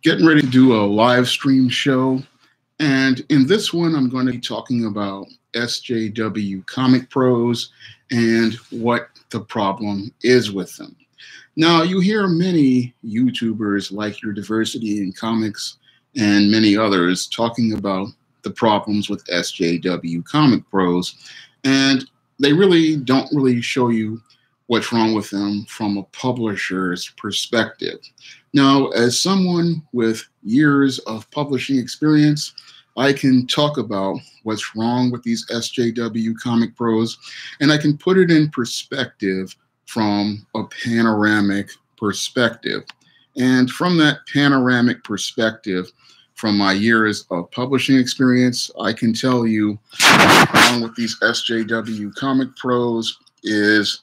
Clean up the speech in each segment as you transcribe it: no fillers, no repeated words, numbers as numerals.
Getting ready to do a live stream show. And in this one, I'm going to be talking about SJW comic pros and what the problem is with them. Now, you hear many YouTubers like Your Diversity in Comics and many others talking about the problems with SJW comic pros, and they really don't really show you what's wrong with them from a publisher's perspective. Now, as someone with years of publishing experience, I can talk about what's wrong with these SJW comic pros, and I can put it in perspective from a panoramic perspective. And from that panoramic perspective, from my years of publishing experience, I can tell you what's wrong with these SJW comic pros is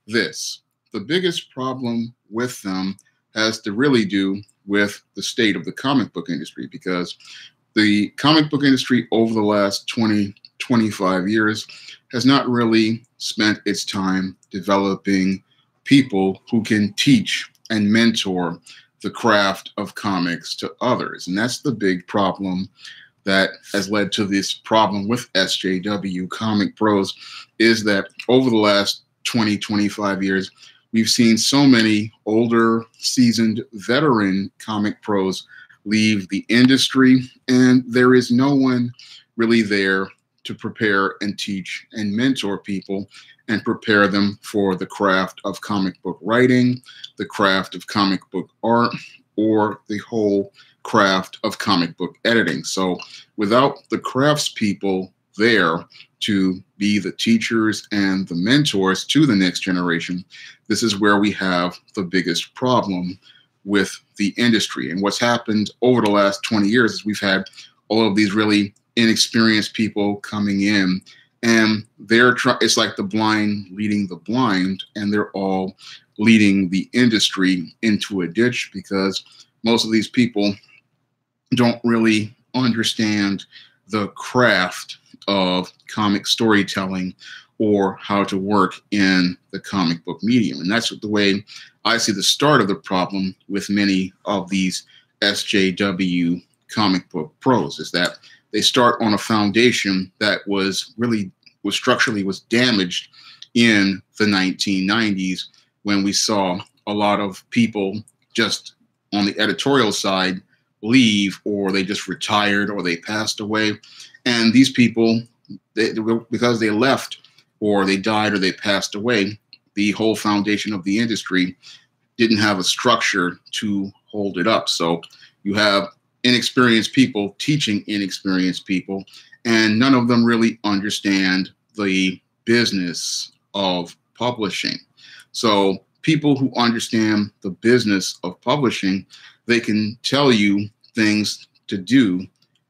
this. The biggest problem with them has to really do with the state of the comic book industry, because the comic book industry over the last 20, 25 years has not really spent its time developing people who can teach and mentor the craft of comics to others. And that's the big problem that has led to this problem with SJW comic pros, is that over the last 20, 25 years, we've seen so many older, seasoned, veteran comic pros leave the industry, and there is no one really there to prepare and teach and mentor people and prepare them for the craft of comic book writing, the craft of comic book art, or the whole craft of comic book editing. So without the craftspeople there to be the teachers and the mentors to the next generation, this is where we have the biggest problem with the industry. And what's happened over the last 20 years is we've had all of these really inexperienced people coming in, and it's like the blind leading the blind, and they're all leading the industry into a ditch, because most of these people don't really understand the craft of comic storytelling or how to work in the comic book medium. And that's the way I see the start of the problem with many of these SJW comic book pros, is that they start on a foundation that was structurally damaged in the 1990s, when we saw a lot of people just on the editorial side leave, or they just retired, or they passed away. And these people, because they left, or they died, or they passed away, the whole foundation of the industry didn't have a structure to hold it up. So you have inexperienced people teaching inexperienced people, and none of them really understand the business of publishing. So people who understand the business of publishing, they can tell you things to do,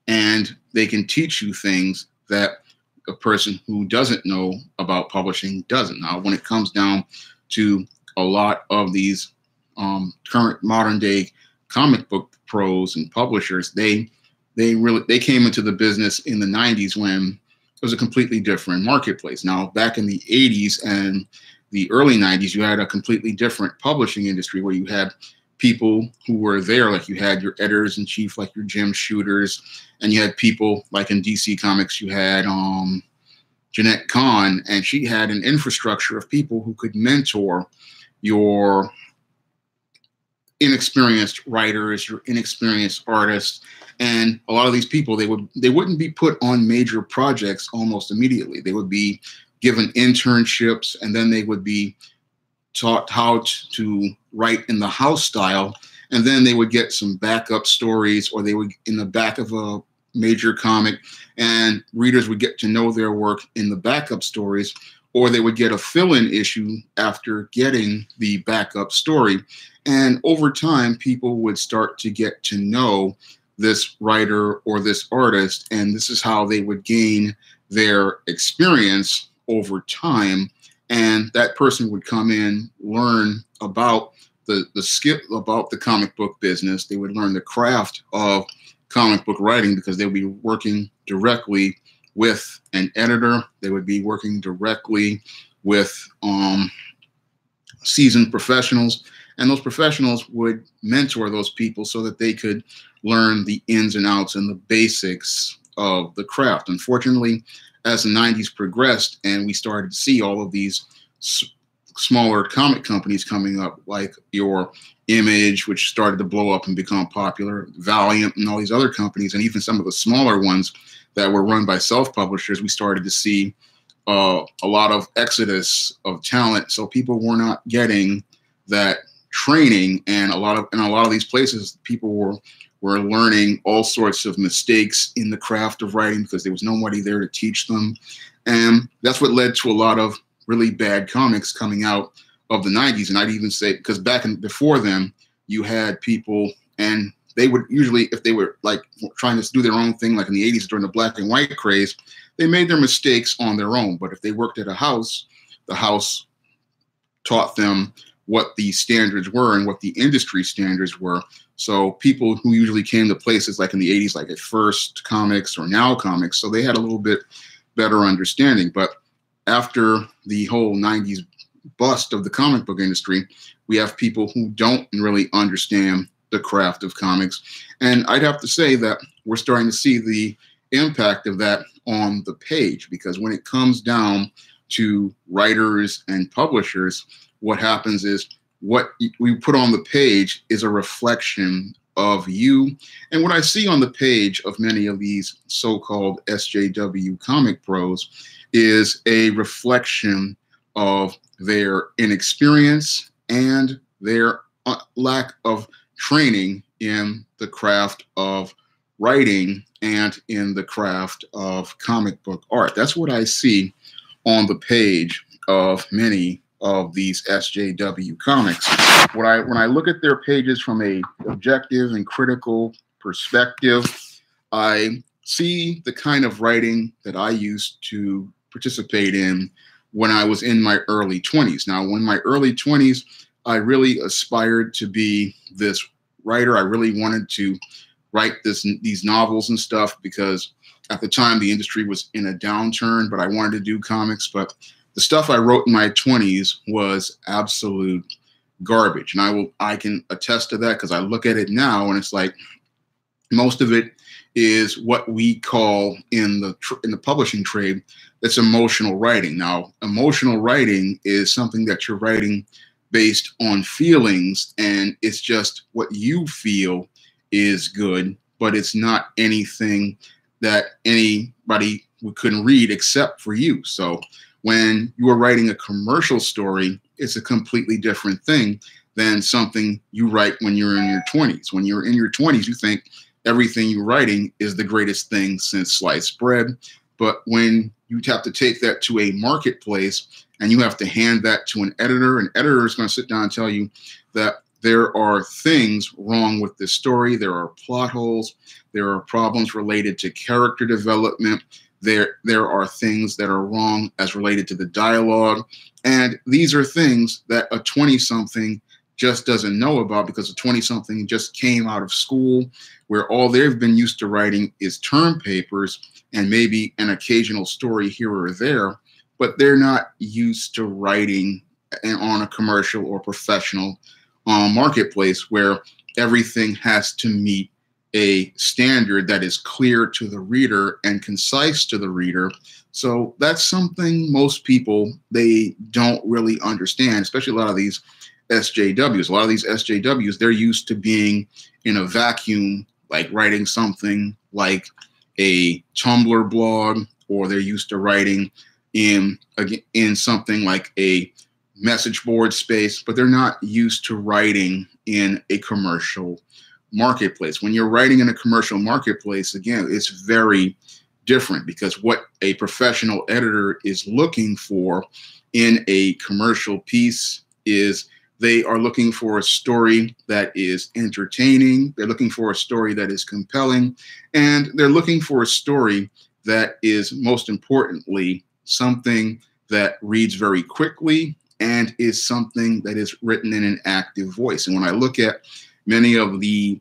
and they can teach you things that a person who doesn't know about publishing doesn't. Now, when it comes down to a lot of these current modern day comic book pros and publishers, they came into the business in the 90s when it was a completely different marketplace. Now, back in the 80s and the early 90s, you had a completely different publishing industry, where you had people who were there, like you had your editors-in-chief, like your Jim Shooters, and you had people like in DC Comics, you had Jeanette Kahn, and she had an infrastructure of people who could mentor your inexperienced writers, your inexperienced artists. And a lot of these people, they wouldn't be put on major projects almost immediately. They would be given internships, and then they would be taught how to write in the house style, and then they would get some backup stories, or they would in the back of a major comic, and readers would get to know their work in the backup stories, or they would get a fill-in issue after getting the backup story. And over time, people would start to get to know this writer or this artist, and this is how they would gain their experience over time. And that person would come in, learn about the skill about the comic book business. They would learn the craft of comic book writing, because they would be working directly with an editor. They would be working directly with seasoned professionals, And those professionals would mentor those people so that they could learn the ins and outs and the basics of the craft. Unfortunately, as the 90s progressed and we started to see all of these smaller comic companies coming up, like your Image, which started to blow up and become popular, Valiant, and all these other companies, and even some of the smaller ones that were run by self-publishers, we started to see a lot of exodus of talent. So people were not getting that training, and a lot of these places, people were learning all sorts of mistakes in the craft of writing because there was nobody there to teach them, and that's what led to a lot of really bad comics coming out of the 90s. And I'd even say, because before then, you had people, and they would usually, if they were like trying to do their own thing, like in the 80s during the black and white craze, they made their mistakes on their own. But if they worked at a house, the house taught them what the standards were and what the industry standards were. So people who usually came to places like in the 80s, like at First Comics or Now Comics, so they had a little bit better understanding. But after the whole 90s bust of the comic book industry, we have people who don't really understand the craft of comics. And I'd have to say that we're starting to see the impact of that on the page, because when it comes down to writers and publishers, what happens is what we put on the page is a reflection of you. And what I see on the page of many of these so-called SJW comic pros is a reflection of their inexperience and their lack of training in the craft of writing and in the craft of comic book art. That's what I see on the page of many of these SJW comics. When I look at their pages from a objective and critical perspective, I see the kind of writing that I used to participate in when I was in my early 20s. Now, in my early 20s, I really aspired to be this writer. I really wanted to write these novels and stuff, because at the time the industry was in a downturn, but I wanted to do comics. But the stuff I wrote in my 20s was absolute garbage. And I can attest to that, because I look at it now and it's like most of it is what we call in the publishing trade, that's emotional writing. Now, emotional writing is something that you're writing based on feelings, and it's just what you feel is good, but it's not anything that anybody couldn't read except for you. So when you are writing a commercial story, it's a completely different thing than something you write when you're in your 20s. When you're in your 20s, you think everything you're writing is the greatest thing since sliced bread. But when you have to take that to a marketplace and you have to hand that to an editor is going to sit down and tell you that there are things wrong with this story. There are plot holes. There are problems related to character development. There are things that are wrong as related to the dialogue. And these are things that a 20-something just doesn't know about, because a 20-something just came out of school where all they've been used to writing is term papers and maybe an occasional story here or there, but they're not used to writing on a commercial or professional marketplace where everything has to meet a standard that is clear to the reader and concise to the reader. So that's something most people, they don't really understand, especially a lot of these SJWs. A lot of these SJWs, they're used to being in a vacuum, like writing something like a Tumblr blog, or they're used to writing in something like a message board space, but they're not used to writing in a commercial marketplace. When you're writing in a commercial marketplace, again, it's very different, because what a professional editor is looking for in a commercial piece is they are looking for a story that is entertaining. They're looking for a story that is compelling. And they're looking for a story that is, most importantly, something that reads very quickly and is something that is written in an active voice. And when I look at many of the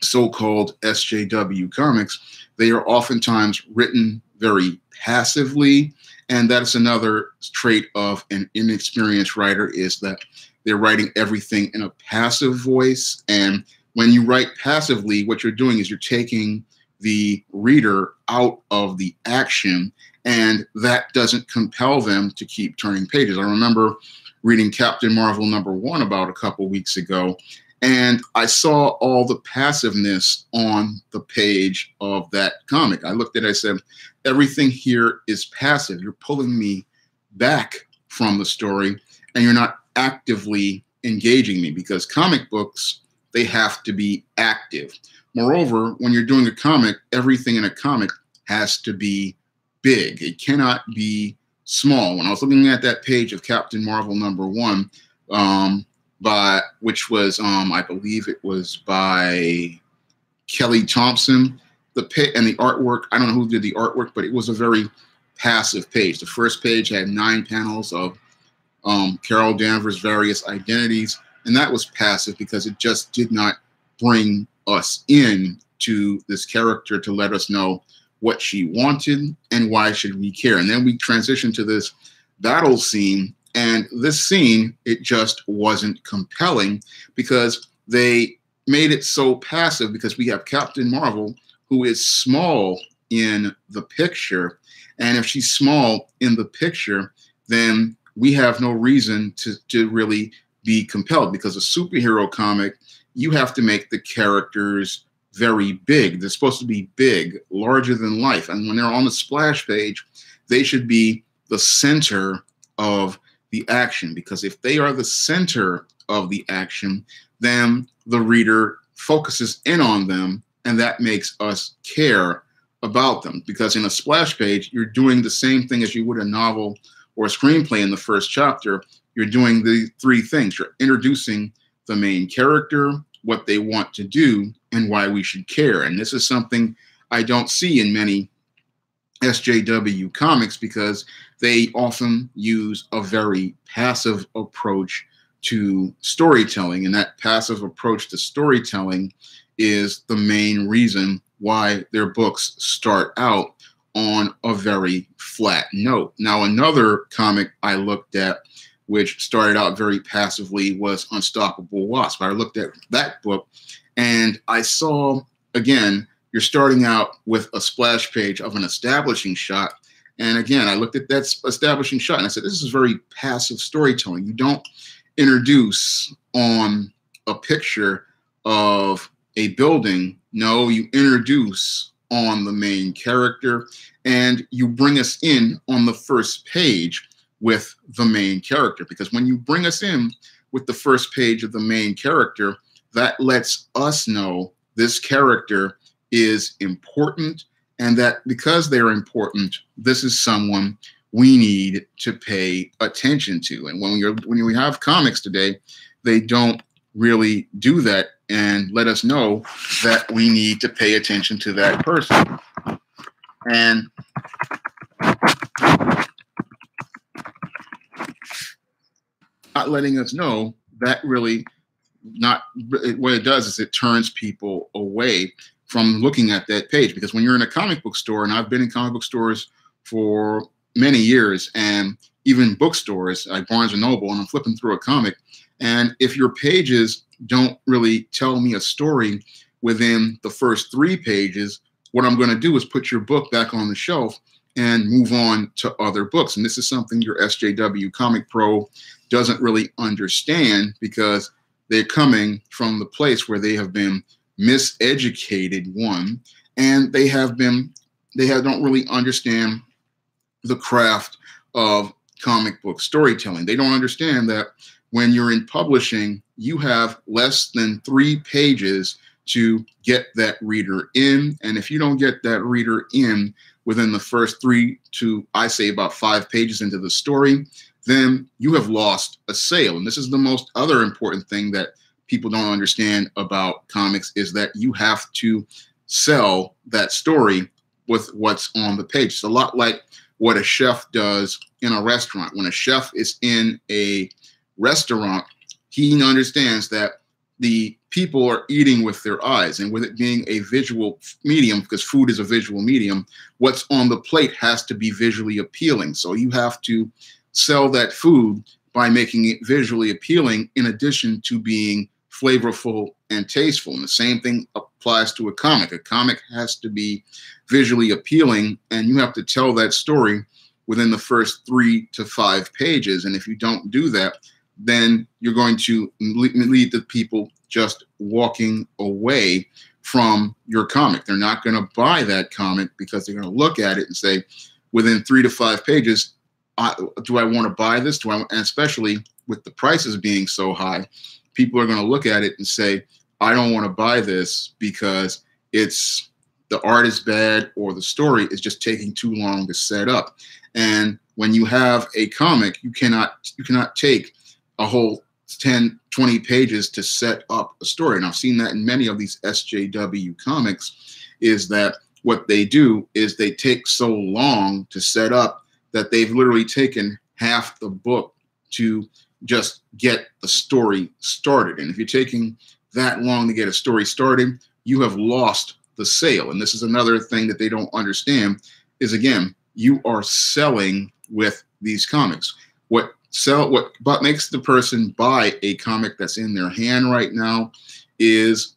so-called SJW comics, they are oftentimes written very passively. And that's another trait of an inexperienced writer, is that they're writing everything in a passive voice. And when you write passively, what you're doing is you're taking the reader out of the action, and that doesn't compel them to keep turning pages. I remember reading Captain Marvel #1 about a couple weeks ago, and I saw all the passiveness on the page of that comic. I looked at it, I said, everything here is passive. You're pulling me back from the story, and you're not actively engaging me, because comic books, they have to be active. Moreover, when you're doing a comic, everything in a comic has to be big. It cannot be small. When I was looking at that page of Captain Marvel #1, which was, I believe it was by Kelly Thompson, and the artwork, I don't know who did the artwork, but it was a very passive page. The first page had 9 panels of Carol Danvers' various identities, and that was passive because it just did not bring us in to this character to let us know what she wanted and why should we care. And then we transitioned to this battle scene, and this scene, it just wasn't compelling because they made it so passive, because we have Captain Marvel, who is small in the picture, and if she's small in the picture, then we have no reason to really be compelled, because a superhero comic, you have to make the characters very big. They're supposed to be big, larger than life. And when they're on the splash page, they should be the center of the action, because if they are the center of the action, then the reader focuses in on them, and that makes us care about them. Because in a splash page, you're doing the same thing as you would a novel or a screenplay in the first chapter. You're doing the 3 things. You're introducing the main character, what they want to do, and why we should care. And this is something I don't see in many SJW comics, because they often use a very passive approach to storytelling. And that passive approach to storytelling is the main reason why their books start out on a very flat note. Now, another comic I looked at, which started out very passively, was Unstoppable Wasp. I looked at that book and I saw, again, you're starting out with a splash page of an establishing shot. And again, I looked at that establishing shot and I said, this is very passive storytelling. You don't introduce on a picture of a building. No, you introduce on the main character, and you bring us in on the first page with the main character. Because when you bring us in with the first page of the main character, that lets us know this character is important, and that because they're important, this is someone we need to pay attention to. And when we have comics today, they don't really do that and let us know that we need to pay attention to that person. And not letting us know that really not what it does is it turns people away from looking at that page. Because when you're in a comic book store, and I've been in comic book stores for many years, and even bookstores like Barnes & Noble, and I'm flipping through a comic, and if your pages don't really tell me a story within the first 3 pages, what I'm going to do is put your book back on the shelf and move on to other books. And this is something your SJW Comic Pro doesn't really understand, because they're coming from the place where they have been miseducated, one, and they don't really understand the craft of comic book storytelling. They don't understand that when you're in publishing, you have less than 3 pages to get that reader in. And if you don't get that reader in within the first 3 to, I say, about 5 pages into the story, then you have lost a sale. And this is the most other important thing that people don't understand about comics, is that you have to sell that story with what's on the page. It's a lot like what a chef does in a restaurant. When a chef is in a restaurant, he understands that the people are eating with their eyes, and with it being a visual medium, because food is a visual medium, what's on the plate has to be visually appealing. So you have to sell that food by making it visually appealing in addition to being flavorful and tasteful. And the same thing applies to a comic. A comic has to be visually appealing, and you have to tell that story within the first 3 to 5 pages. And if you don't do that, then you're going to lead to people just walking away from your comic. They're not going to buy that comic because they're going to look at it and say, within 3 to 5 pages, do I want to buy this? And especially with the prices being so high, people are going to look at it and say, I don't want to buy this because the art is bad or the story is just taking too long to set up. And when you have a comic, you cannot take a whole 10, 20 pages to set up a story. And I've seen that in many of these SJW comics, is that what they do is they take so long to set up that they've literally taken half the book to just get the story started. And if you're taking that long to get a story started, you have lost the sale. And this is another thing that they don't understand is, again, you are selling with these comics. What makes the person buy a comic that's in their hand right now is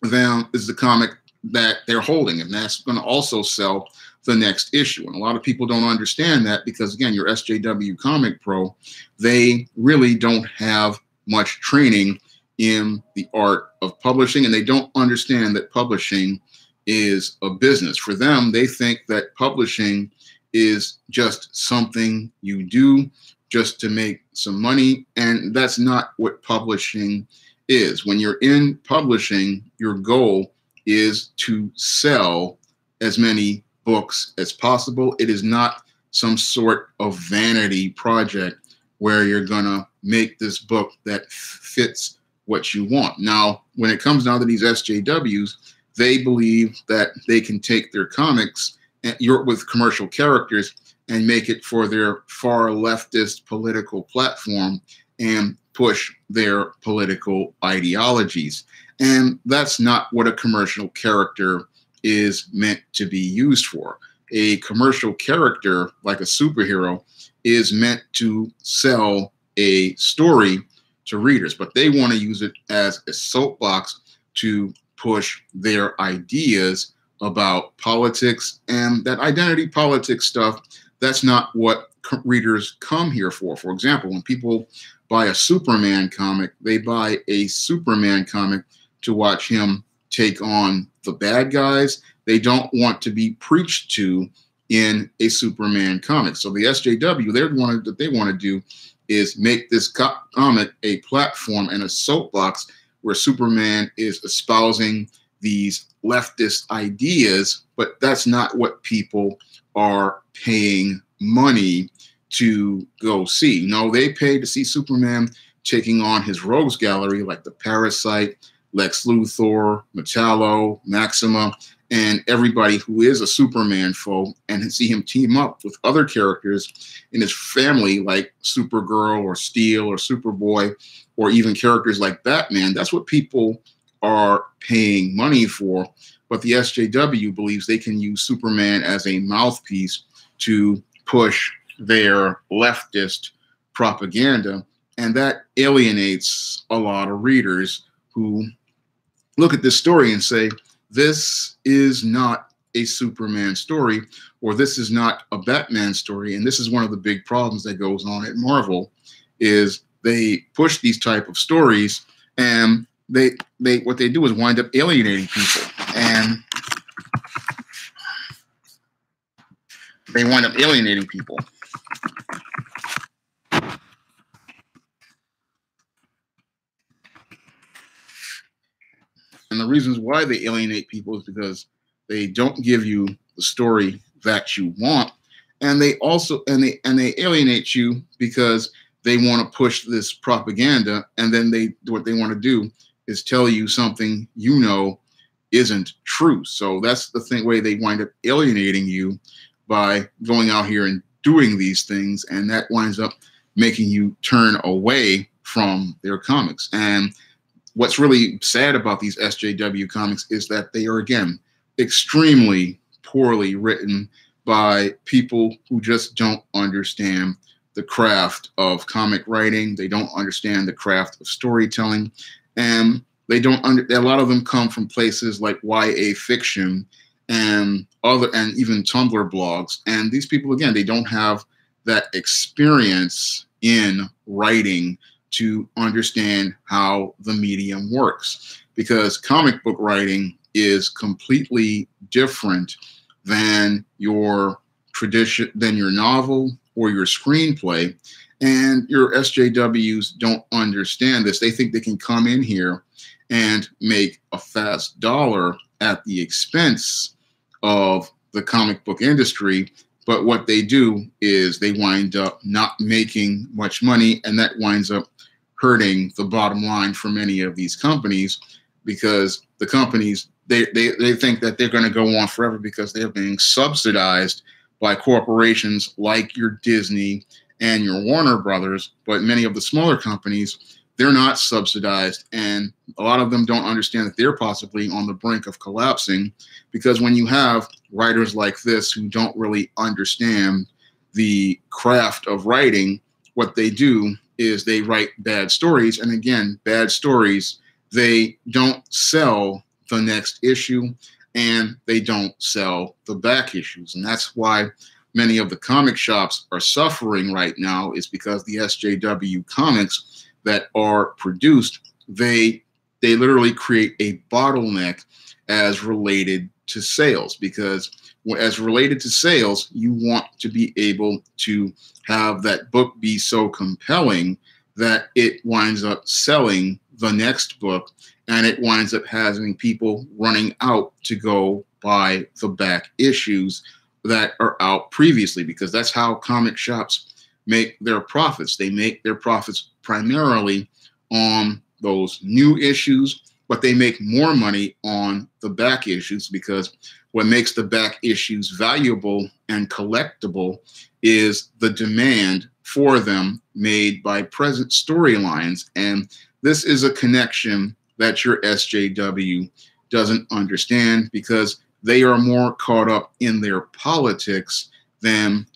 the comic that they're holding, and that's going to also sell the next issue. And a lot of people don't understand that because, again, your SJW Comic Pro, they really don't have much training in the art of publishing, and they don't understand that publishing is a business. For them, they think that publishing is just something you do just to make some money, and that's not what publishing is. When you're in publishing, your goal is to sell as many books as possible. It is not some sort of vanity project where you're gonna make this book that fits what you want. Now, when it comes down to these SJWs, they believe that they can take their comics with commercial characters and make it for their far leftist political platform and push their political ideologies. And that's not what a commercial character is meant to be used for. A commercial character, like a superhero, is meant to sell a story to readers, but they want to use it as a soapbox to push their ideas about politics. And that identity politics stuff, that's not what readers come here for. For example, when people buy a Superman comic, they buy a Superman comic to watch him take on the bad guys. They don't want to be preached to in a Superman comic. So the SJW, what they want to do is make this comic a platform and a soapbox where Superman is espousing these leftist ideas, but that's not what people are paying money to go see. No, they pay to see Superman taking on his rogues gallery like the Parasite, Lex Luthor, Metallo, Maxima, and everybody who is a Superman foe, and see him team up with other characters in his family like Supergirl or Steel or Superboy, or even characters like Batman. That's what people are paying money for. But the SJW believes they can use Superman as a mouthpiece to push their leftist propaganda. And that alienates a lot of readers who look at this story and say, this is not a Superman story, or this is not a Batman story. And this is one of the big problems that goes on at Marvel, is they push these type of stories, and what they do is wind up alienating people. And they wind up alienating people. And the reasons why they alienate people is because they don't give you the story that you want, and they also they alienate you because they want to push this propaganda, and then what they want to do is tell you something you know isn't true. So that's the way they wind up alienating you, by going out here and doing these things, and that winds up making you turn away from their comics. And what's really sad about these SJW comics is that they are, again, extremely poorly written by people who just don't understand the craft of comic writing. They don't understand the craft of storytelling. And they don't a lot of them come from places like YA fiction and even Tumblr blogs. And these people, again, they don't have that experience in writing to understand how the medium works, because comic book writing is completely different than your novel or your screenplay. And your SJWs don't understand this. They think they can come in here and make a fast dollar at the expense of the comic book industry. But what they do is they wind up not making much money, and that winds up hurting the bottom line for many of these companies, because the companies, they think that they're going to go on forever because they're being subsidized by corporations like your Disney and your Warner Brothers. But many of the smaller companies, they're not subsidized, and a lot of them don't understand that they're possibly on the brink of collapsing, because when you have writers like this who don't really understand the craft of writing, what they do is they write bad stories. And again, bad stories, they don't sell the next issue, and they don't sell the back issues. And that's why many of the comic shops are suffering right now, is because the SJW comics that are produced, they literally create a bottleneck as related to sales, because as related to sales, you want to be able to have that book be so compelling that it winds up selling the next book, and it winds up having people running out to go buy the back issues that are out previously, because that's how comic shops make their profits. They make their profits primarily on those new issues, but they make more money on the back issues, because what makes the back issues valuable and collectible is the demand for them made by present storylines. And this is a connection that your SJW doesn't understand, because they are more caught up in their politics than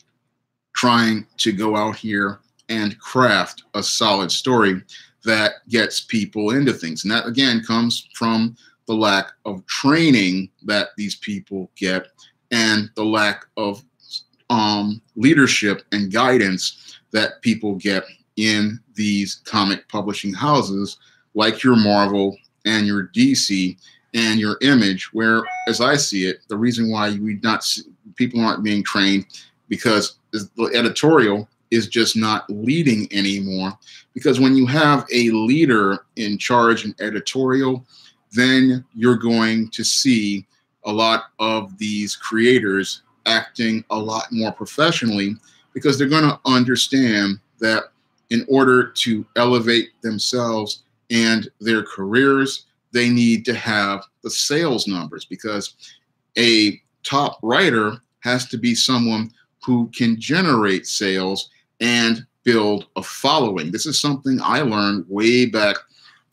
trying to go out here and craft a solid story that gets people into things. And that, again, comes from the lack of training that these people get, and the lack of leadership and guidance that people get in these comic publishing houses like your Marvel and your DC and your Image, where, as I see it, the reason why people aren't being trained, because the editorial is just not leading anymore. Because when you have a leader in charge in editorial, then you're going to see a lot of these creators acting a lot more professionally, because they're going to understand that in order to elevate themselves and their careers, they need to have the sales numbers, because a top writer has to be someone who can generate sales and build a following. This is something I learned way back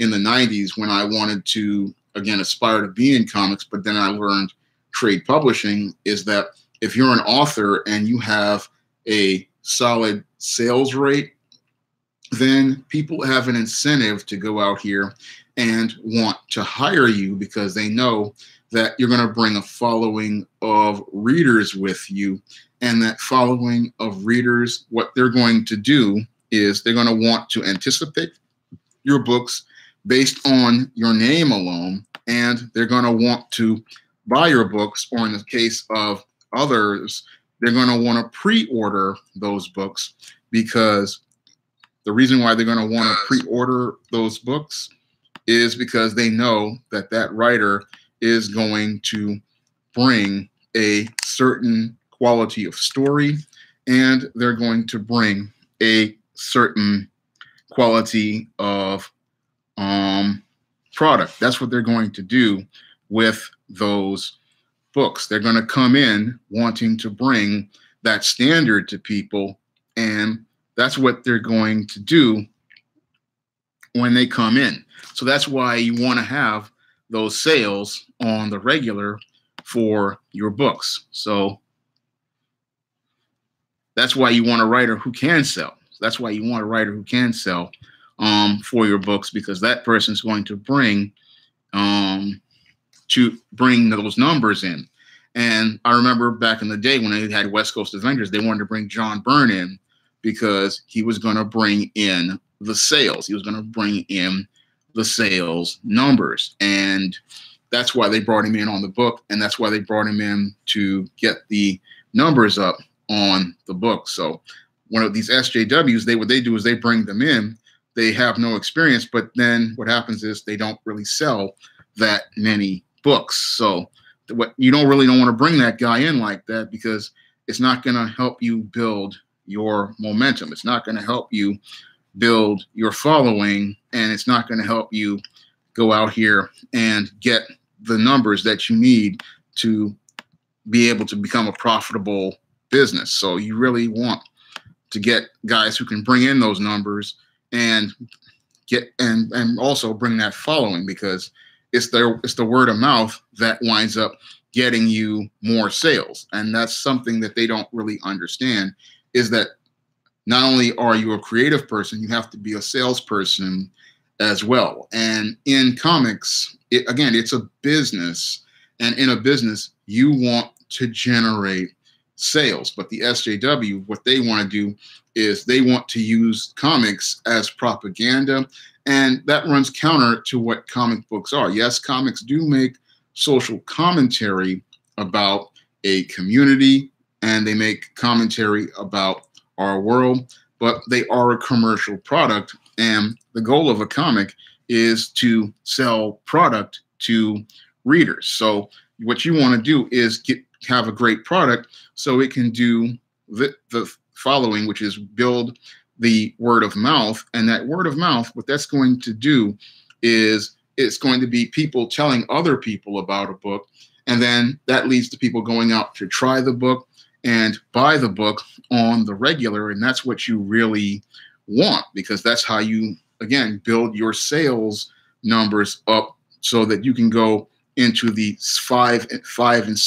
in the 90s when I wanted to, again, aspire to be in comics, but then I learned trade publishing, is that if you're an author and you have a solid sales rate, then people have an incentive to go out here and want to hire you, because they know that you're going to bring a following of readers with you. And that following of readers, what they're going to do is they're going to want to anticipate your books based on your name alone, and they're going to want to buy your books, or in the case of others, they're going to want to pre-order those books, because the reason why they're going to want to pre-order those books is because they know that that writer is going to bring a certain quality of story, and they're going to bring a certain quality of product. That's what they're going to do with those books. They're going to come in wanting to bring that standard to people, and that's what they're going to do when they come in. So that's why you want to have those sales on the regular for your books. So That's why you want a writer who can sell. That's why you want a writer who can sell for your books, because that person's going to bring those numbers in. And I remember back in the day when they had West Coast Avengers, they wanted to bring John Byrne in because he was going to bring in the sales. He was going to bring in the sales numbers. And that's why they brought him in on the book. And that's why they brought him in to get the numbers up on the book. So one of these SJWs, what they do is they bring them in. They have no experience, but then what happens is they don't really sell that many books. So you don't want to bring that guy in like that, because it's not going to help you build your momentum. It's not going to help you build your following, and it's not going to help you go out here and get the numbers that you need to be able to become a profitable business. So you really want to get guys who can bring in those numbers and get and also bring that following, because it's the word of mouth that winds up getting you more sales. And that's something that they don't really understand, is that not only are you a creative person, you have to be a salesperson as well. And in comics, it's a business. And in a business, you want to generate sales. But the SJW, what they want to do is they want to use comics as propaganda. And that runs counter to what comic books are. Yes, comics do make social commentary about a community, and they make commentary about our world, but they are a commercial product. And the goal of a comic is to sell product to readers. So what you want to do is have a great product so it can do the following, which is build the word of mouth. And that word of mouth, what that's going to do is it's going to be people telling other people about a book. And then that leads to people going out to try the book and buy the book on the regular. And that's what you really want, because that's how you, again, build your sales numbers up so that you can go into the high 5 and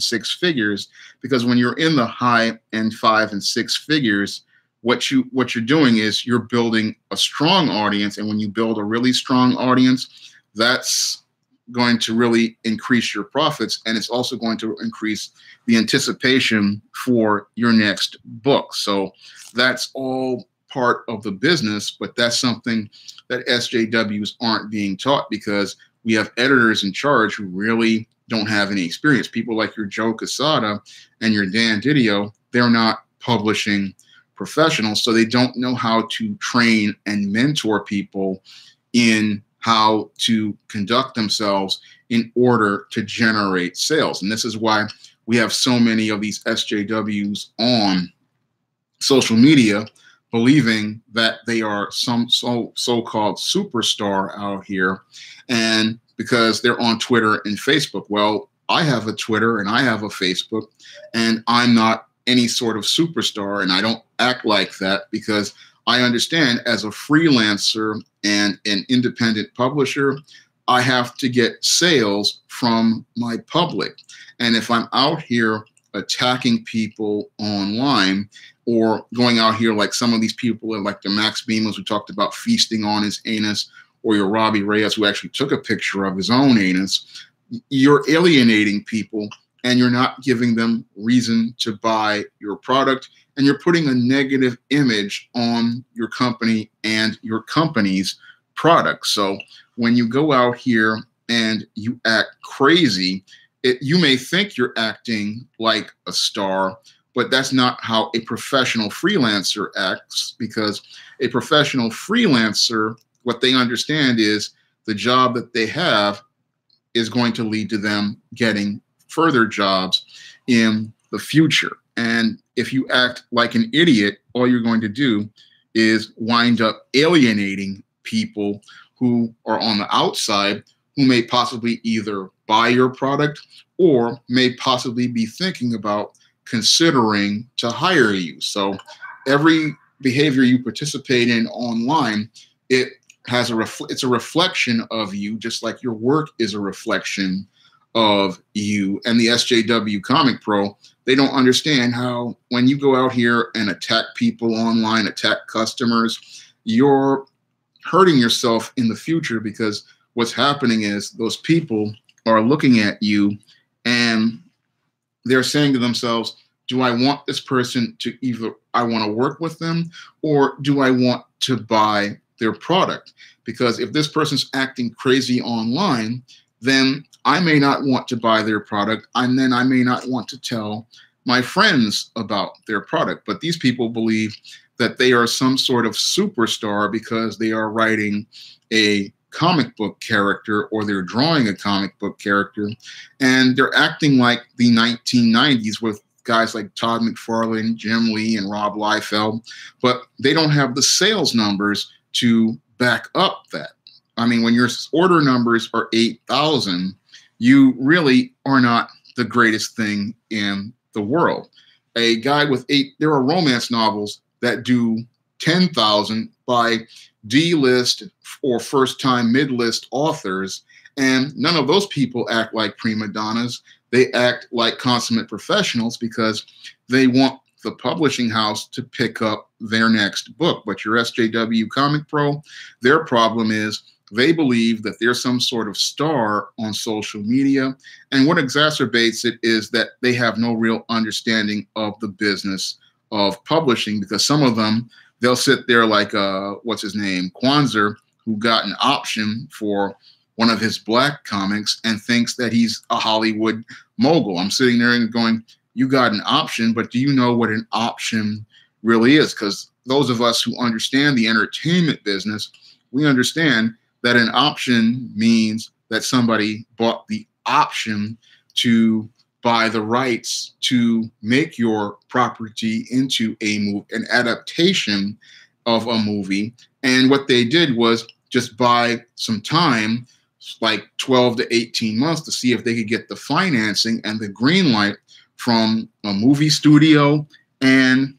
6 figures. Because when you're in the high and 5 and 6 figures, what you're doing is you're building a strong audience. And when you build a really strong audience, that's going to really increase your profits. And it's also going to increase the anticipation for your next book. So that's all part of the business, but that's something that SJWs aren't being taught, because we have editors in charge who really don't have any experience. People like your Joe Quesada and your Dan Didio, they're not publishing professionals, so they don't know how to train and mentor people in how to conduct themselves in order to generate sales. And this is why we have so many of these SJWs on social media believing that they are some so-called superstar out here, and because they're on Twitter and Facebook. Well, I have a Twitter and I have a Facebook, and I'm not any sort of superstar, and I don't act like that, because I understand as a freelancer and an independent publisher, I have to get sales from my public. And if I'm out here attacking people online, or going out here like some of these people, like the Max Beamers who talked about feasting on his anus, or your Robbie Reyes who actually took a picture of his own anus, you're alienating people, and you're not giving them reason to buy your product, and you're putting a negative image on your company and your company's product. So when you go out here and you act crazy, you may think you're acting like a star, but that's not how a professional freelancer acts, because a professional freelancer, what they understand is the job that they have is going to lead to them getting further jobs in the future. And if you act like an idiot, all you're going to do is wind up alienating people who are on the outside, who may possibly either buy your product or may possibly be thinking about considering to hire you. So every behavior you participate in online, it's a reflection of you, just like your work is a reflection of you. And the SJW Comic Pro, they don't understand how when you go out here and attack people online, attack customers, you're hurting yourself in the future, because what's happening is those people are looking at you and they're saying to themselves, do I want this person to either, I want to work with them, or do I want to buy their product? Because if this person's acting crazy online, then I may not want to buy their product, and then I may not want to tell my friends about their product. But these people believe that they are some sort of superstar because they are writing a comic book character, or they're drawing a comic book character, and they're acting like the 1990s with guys like Todd McFarlane, Jim Lee, and Rob Liefeld, but they don't have the sales numbers to back up that. I mean, when your order numbers are 8,000, you really are not the greatest thing in the world. A guy with 8, there are romance novels that do 10,000 by D-list or first-time mid-list authors, and none of those people act like prima donnas. They act like consummate professionals because they want the publishing house to pick up their next book. But your SJW Comic Pro, their problem is they believe that they're some sort of star on social media. And what exacerbates it is that they have no real understanding of the business of publishing, because some of them, they'll sit there like, what's his name, Kwanzaa, who got an option for one of his black comics and thinks that he's a Hollywood mogul. I'm sitting there and going, you got an option, but do you know what an option really is? Because those of us who understand the entertainment business, we understand that an option means that somebody bought the option to buy the rights to make your property into an adaptation of a movie. And what they did was just buy some time, like 12 to 18 months, to see if they could get the financing and the green light from a movie studio. And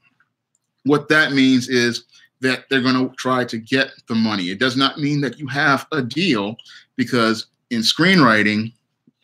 what that means is that they're going to try to get the money. It does not mean that you have a deal, because in screenwriting,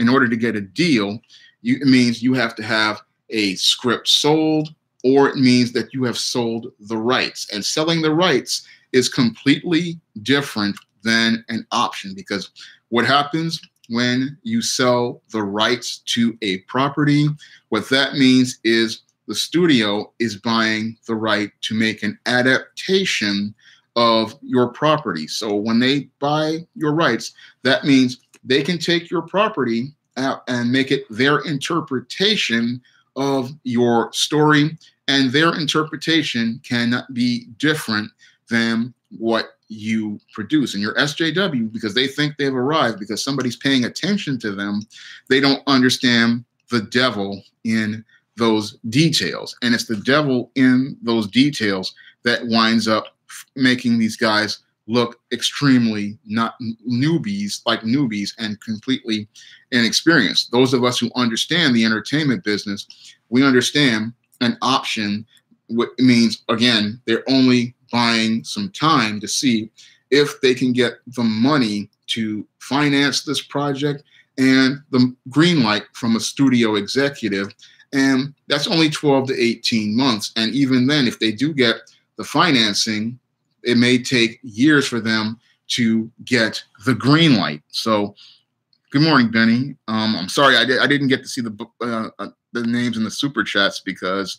in order to get a deal, it means you have to have a script sold, or it means that you have sold the rights. And selling the rights is completely different than an option, because what happens when you sell the rights to a property, what that means is the studio is buying the right to make an adaptation of your property. So when they buy your rights, that means they can take your property out and make it their interpretation of your story, and their interpretation cannot be different than what you produce. And your SJW, because they think they've arrived because somebody's paying attention to them, they don't understand the devil in those details. And it's the devil in those details that winds up making these guys look extremely not newbies, like newbies, and completely inexperienced. Those of us who understand the entertainment business, we understand an option. What it means, again, they're only buying some time to see if they can get the money to finance this project and the green light from a studio executive. And that's only 12 to 18 months. And even then, if they do get the financing, it may take years for them to get the green light. So, good morning, Benny. I'm sorry I didn't get to see the names in the super chats because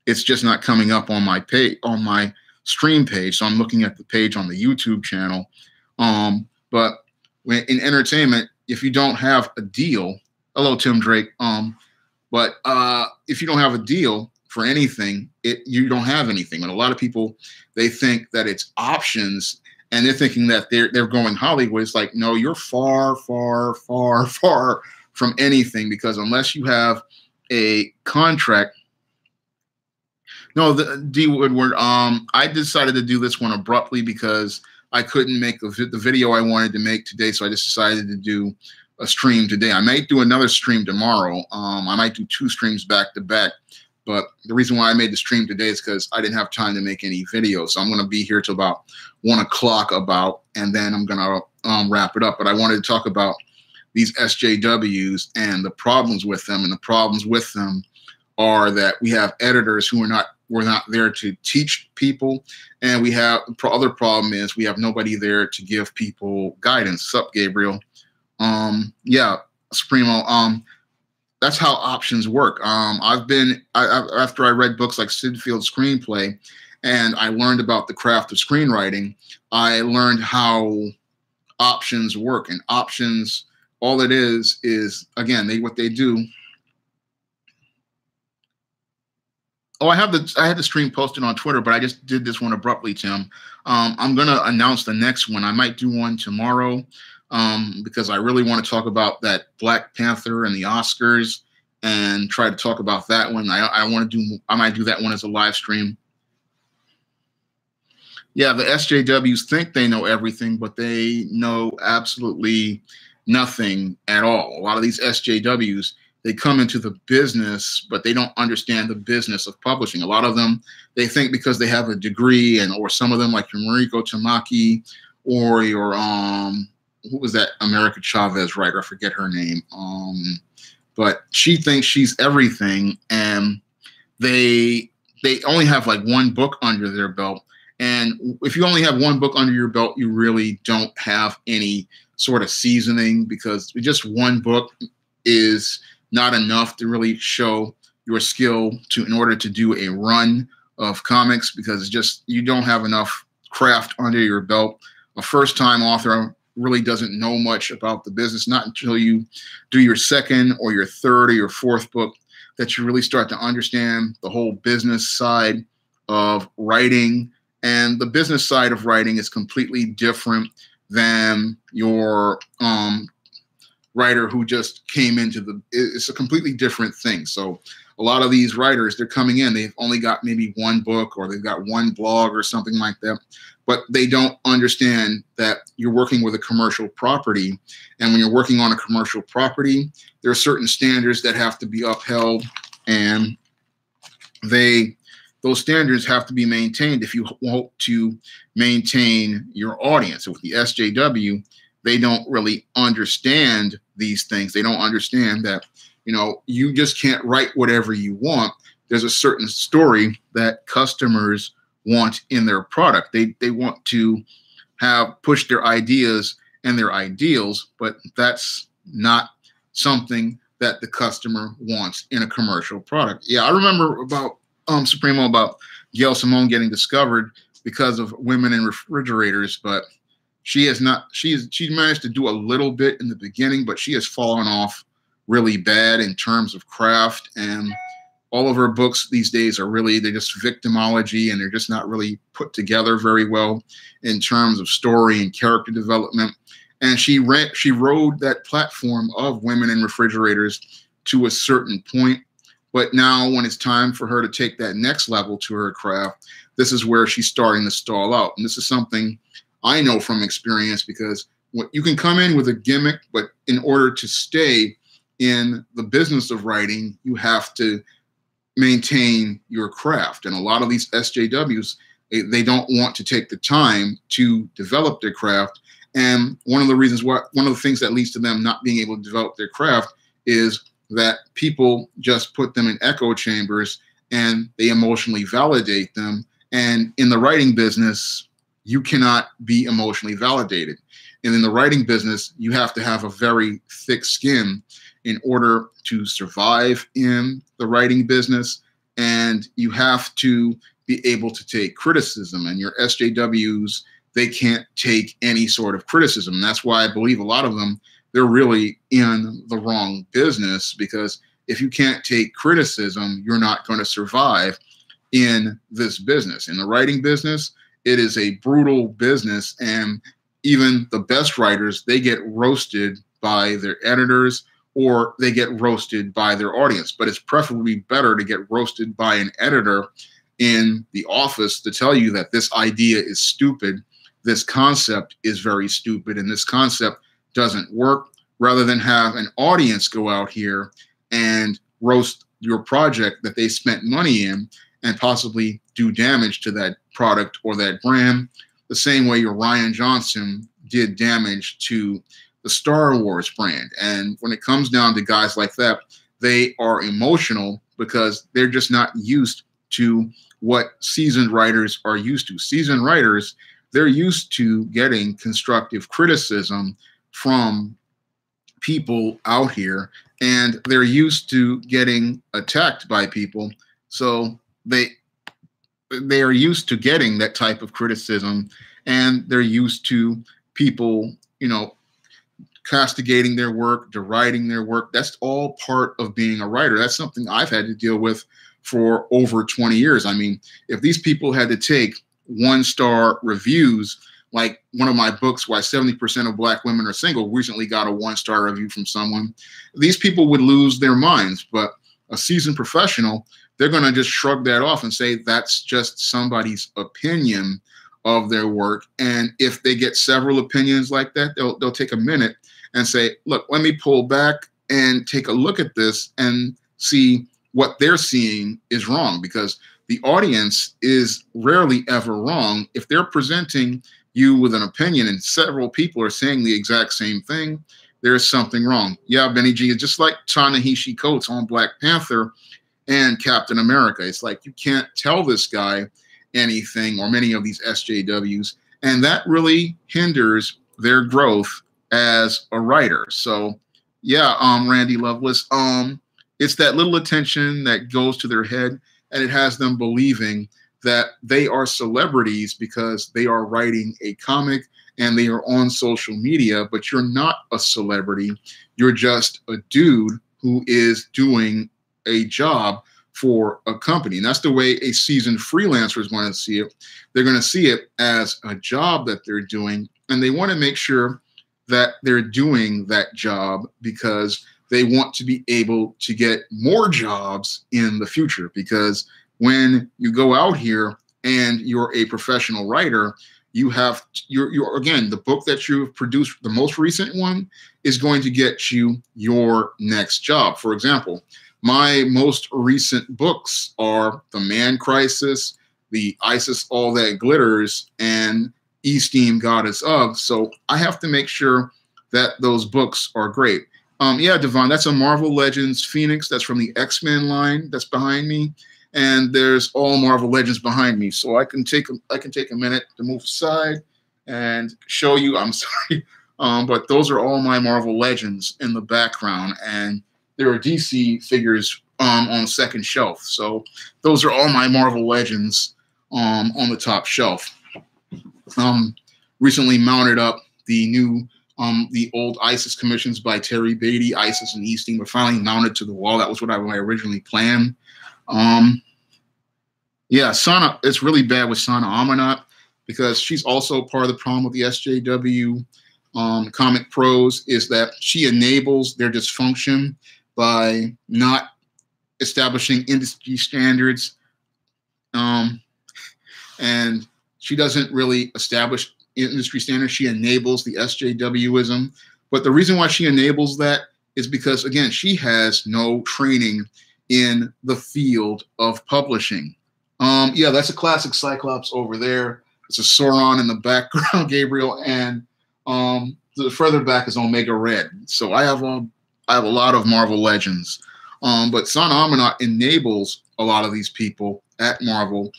it's just not coming up on my page, on my stream page. So I'm looking at the page on the YouTube channel. But when in entertainment, if you don't have a deal, hello, Tim Drake. But if you don't have a deal for anything, you don't have anything. And a lot of people, they think that it's options, and they're thinking that they're going Hollywood. It's like, no, you're far, far, far, far from anything, because unless you have a contract. No, the D Woodward. I decided to do this one abruptly because I couldn't make the video I wanted to make today, so I just decided to do a stream today. I might do another stream tomorrow. I might do 2 streams back to back. But the reason why I made the stream today is because I didn't have time to make any videos. So I'm going to be here till about 1 o'clock and then I'm going to wrap it up. But I wanted to talk about these SJWs and the problems with them. And the problems with them are that we have editors who we're not there to teach people, and we have other problem is we have nobody there to give people guidance. Sup, Gabriel? Yeah, Supremo. That's how options work. After I read books like Sid Field's Screenplay, and I learned about the craft of screenwriting, I learned how options work. And options, all it is again, what they do. Oh, I had the stream posted on Twitter, but I just did this one abruptly, Tim. I'm gonna announce the next one. I might do one tomorrow, because I really want to talk about that Black Panther and the Oscars, and try to talk about that one. I might do that one as a live stream. Yeah, the SJWs think they know everything, but they know absolutely nothing at all. A lot of these SJWs, they come into the business, but they don't understand the business of publishing. A lot of them, they think because they have a degree, or some of them like your Mariko Tamaki, or your who was that America Chavez writer? I forget her name. But she thinks she's everything, and they only have like one book under their belt. And if you only have one book under your belt, you really don't have any sort of seasoning, because just one book is not enough to really show your skill in order to do a run of comics, because it's just, you don't have enough craft under your belt. A first-time author really doesn't know much about the business, not until you do your second or your third or your fourth book that you really start to understand the whole business side of writing. And the business side of writing is completely different than your writer who just came into it's a completely different thing. So a lot of these writers, they're coming in, they've only got maybe one book, or they've got one blog or something like that, but they don't understand that you're working with a commercial property. And when you're working on a commercial property, there are certain standards that have to be upheld, and those standards have to be maintained if you want to maintain your audience. So with the SJW, they don't really understand these things. They don't understand that, you just can't write whatever you want. There's a certain story that customers want in their product. They want to push their ideas and their ideals, but that's not something that the customer wants in a commercial product. Yeah, I remember about Supremo, about Gail Simone getting discovered because of women in refrigerators, but she's managed to do a little bit in the beginning, but she has fallen off really bad in terms of craft. And all of her books these days they're just victimology, and they're just not really put together very well in terms of story and character development. And she rode that platform of women in refrigerators to a certain point. But now when it's time for her to take that next level to her craft, this is where she's starting to stall out. And this is something I know from experience, because you can come in with a gimmick, but in order to stay in the business of writing, you have to maintain your craft. And a lot of these SJWs, they don't want to take the time to develop their craft. And one of the things that leads to them not being able to develop their craft is that people just put them in echo chambers and they emotionally validate them. And in the writing business, you cannot be emotionally validated. And in the writing business, you have to have a very thick skin in order to survive in the writing business. And you have to be able to take criticism. And your SJWs, they can't take any sort of criticism. And that's why I believe a lot of them, they're really in the wrong business, because if you can't take criticism, you're not going to survive in this business. In the writing business, it is a brutal business, and even the best writers, they get roasted by their editors, or they get roasted by their audience. But it's preferably better to get roasted by an editor in the office to tell you that this idea is stupid, this concept is very stupid, and this concept doesn't work, rather than have an audience go out here and roast your project that they spent money in and possibly do damage to that product or that brand, the same way your Ryan Johnson did damage to the Star Wars brand. And when it comes down to guys like that, they are emotional because they're just not used to what seasoned writers are used to. Seasoned writers, they're used to getting constructive criticism from people out here, and they're used to getting attacked by people. So they are used to getting that type of criticism, and they're used to people, castigating their work, deriding their work. That's all part of being a writer. That's something I've had to deal with for over 20 years. I mean, if these people had to take 1-star reviews, like one of my books, Why 70% of Black Women Are Single, recently got a 1-star review from someone, these people would lose their minds. But a seasoned professional, they're going to just shrug that off and say that's just somebody's opinion of their work. And if they get several opinions like that, they'll take a minute and say, look, let me pull back and take a look at this and see what they're seeing is wrong, because the audience is rarely ever wrong. If they're presenting you with an opinion and several people are saying the exact same thing, there's something wrong. Yeah, Benny G, it's just like Ta-Nehisi Coates on Black Panther and Captain America. It's like you can't tell this guy anything, or many of these SJWs, and that really hinders their growth as a writer. So yeah, Randy Lovelace, it's that little attention that goes to their head, and it has them believing that they are celebrities because they are writing a comic and they are on social media, but you're not a celebrity. You're just a dude who is doing a job for a company. And that's the way a seasoned freelancer is going to see it. They're going to see it as a job that they're doing, and they want to make sure that they're doing that job because they want to be able to get more jobs in the future. Because when you go out here and you're a professional writer, you have you're again, the book that you've produced, the most recent one, is going to get you your next job. For example, my most recent books are The Man Crisis, The ISIS All That Glitters, and Esteem Goddess Of. So I have to make sure that those books are great. Yeah, Devon, that's a Marvel Legends Phoenix. That's from the X-Men line that's behind me. And there's all Marvel Legends behind me. So I can take a minute to move aside and show you. I'm sorry. But those are all my Marvel Legends in the background. And there are DC figures on the second shelf. So those are all my Marvel Legends on the top shelf. Recently mounted up the new the old ISIS commissions by Terry Beatty, ISIS and Esteem, were finally mounted to the wall. That was what I originally planned. Yeah, Sana, it's really bad with Sana Amanat because she's also part of the problem with the SJW comic pros, is that she enables their dysfunction by not establishing industry standards. And she doesn't really establish industry standards. She enables the SJWism. But the reason why she enables that is because, again, she has no training in the field of publishing. Yeah, that's a classic Cyclops over there. It's a Sauron in the background, Gabriel, and the further back is Omega Red. So I have a lot of Marvel Legends. But Sana Amanat enables a lot of these people at Marvel,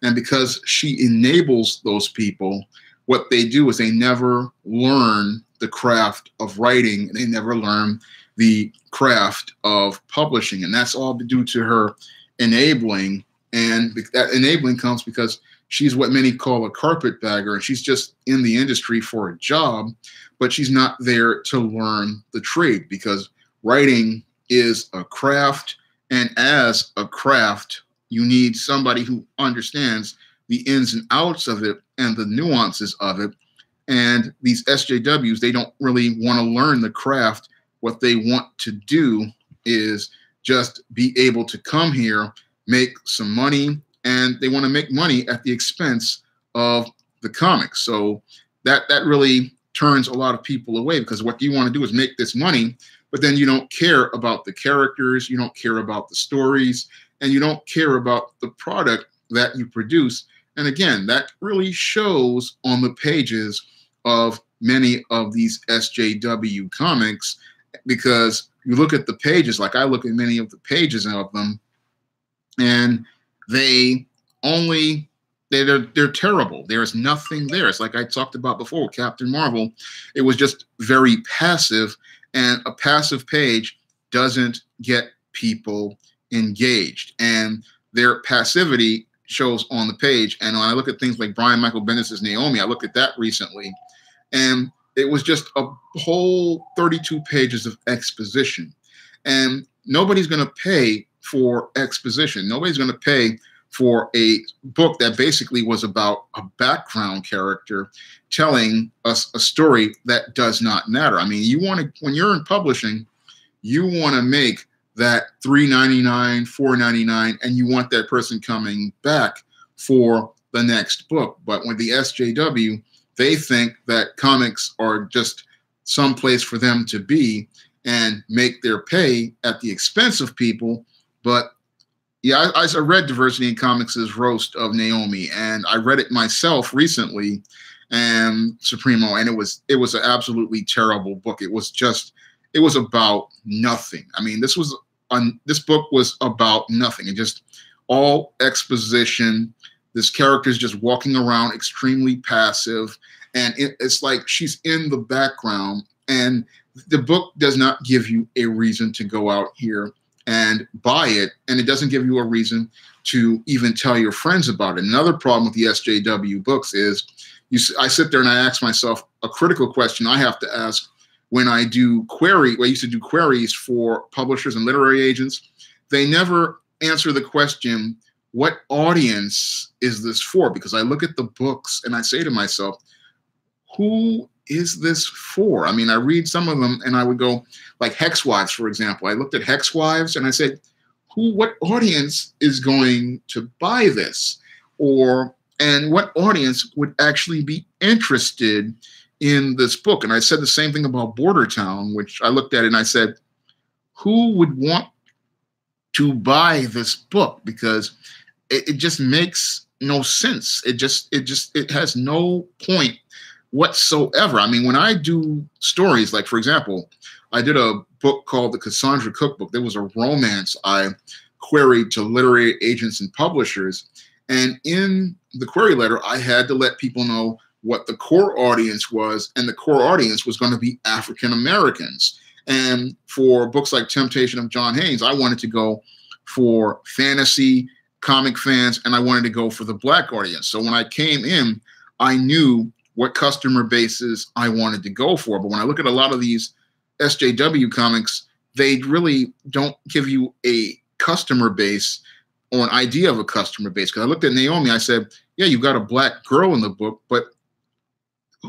and because she enables those people, what they do is they never learn the craft of writing, and they never learn the craft of publishing. And that's all due to her enabling. And that enabling comes because she's what many call a carpetbagger, and she's just in the industry for a job, but she's not there to learn the trade, because writing is a craft. And as a craft, you need somebody who understands the ins and outs of it and the nuances of it. And these SJWs, they don't really want to learn the craft. What they want to do is just be able to come here, make some money, and they want to make money at the expense of the comics. So that really turns a lot of people away, because what you want to do is make this money, but then you don't care about the characters, you don't care about the stories, and you don't care about the product that you produce. And again, that really shows on the pages of many of these SJW comics, because you look at the pages, like I look at many of the pages of them, and they're terrible. There is nothing there. It's like I talked about before with Captain Marvel. It was just very passive, and a passive page doesn't get people engaged, and their passivity shows on the page. And when I look at things like Brian Michael Bendis' Naomi, I looked at that recently, and it was just a whole 32 pages of exposition. And nobody's going to pay for exposition. Nobody's going to pay for a book that basically was about a background character telling us a story that does not matter. I mean, when you're in publishing, you want to make that $3.99, $4.99, and you want that person coming back for the next book. But with the SJW, they think that comics are just some place for them to be and make their pay at the expense of people. But yeah, I read Diversity in Comics' roast of Naomi, and I read it myself recently, and Supremo, and it was an absolutely terrible book. It was about nothing. I mean, this book was about nothing. It just all exposition. This character is just walking around extremely passive, and it's like she's in the background, and the book does not give you a reason to go out here and buy it, and it doesn't give you a reason to even tell your friends about it. Another problem with the SJW books is I sit there and I ask myself a critical question I have to ask when I do I used to do queries for publishers and literary agents. They never answer the question, what audience is this for? Because I look at the books and I say to myself, who is this for? I mean, I read some of them and I would go, like Hex Wives, for example. I looked at Hex Wives and I said, what audience is going to buy this? And what audience would actually be interested in this book? And I said the same thing about Border Town, which I looked at it and I said, who would want to buy this book? Because it just makes no sense. It has no point whatsoever. I mean, when I do stories, like for example, I did a book called The Cassandra Cookbook. There was a romance I queried to literary agents and publishers. And in the query letter, I had to let people know what the core audience was, and the core audience was going to be African Americans. And for books like Temptation of John Haynes, I wanted to go for fantasy comic fans, and I wanted to go for the Black audience. So when I came in, I knew what customer bases I wanted to go for. But when I look at a lot of these SJW comics, they really don't give you a customer base or an idea of a customer base. Because I looked at Naomi, I said, yeah, you've got a Black girl in the book, but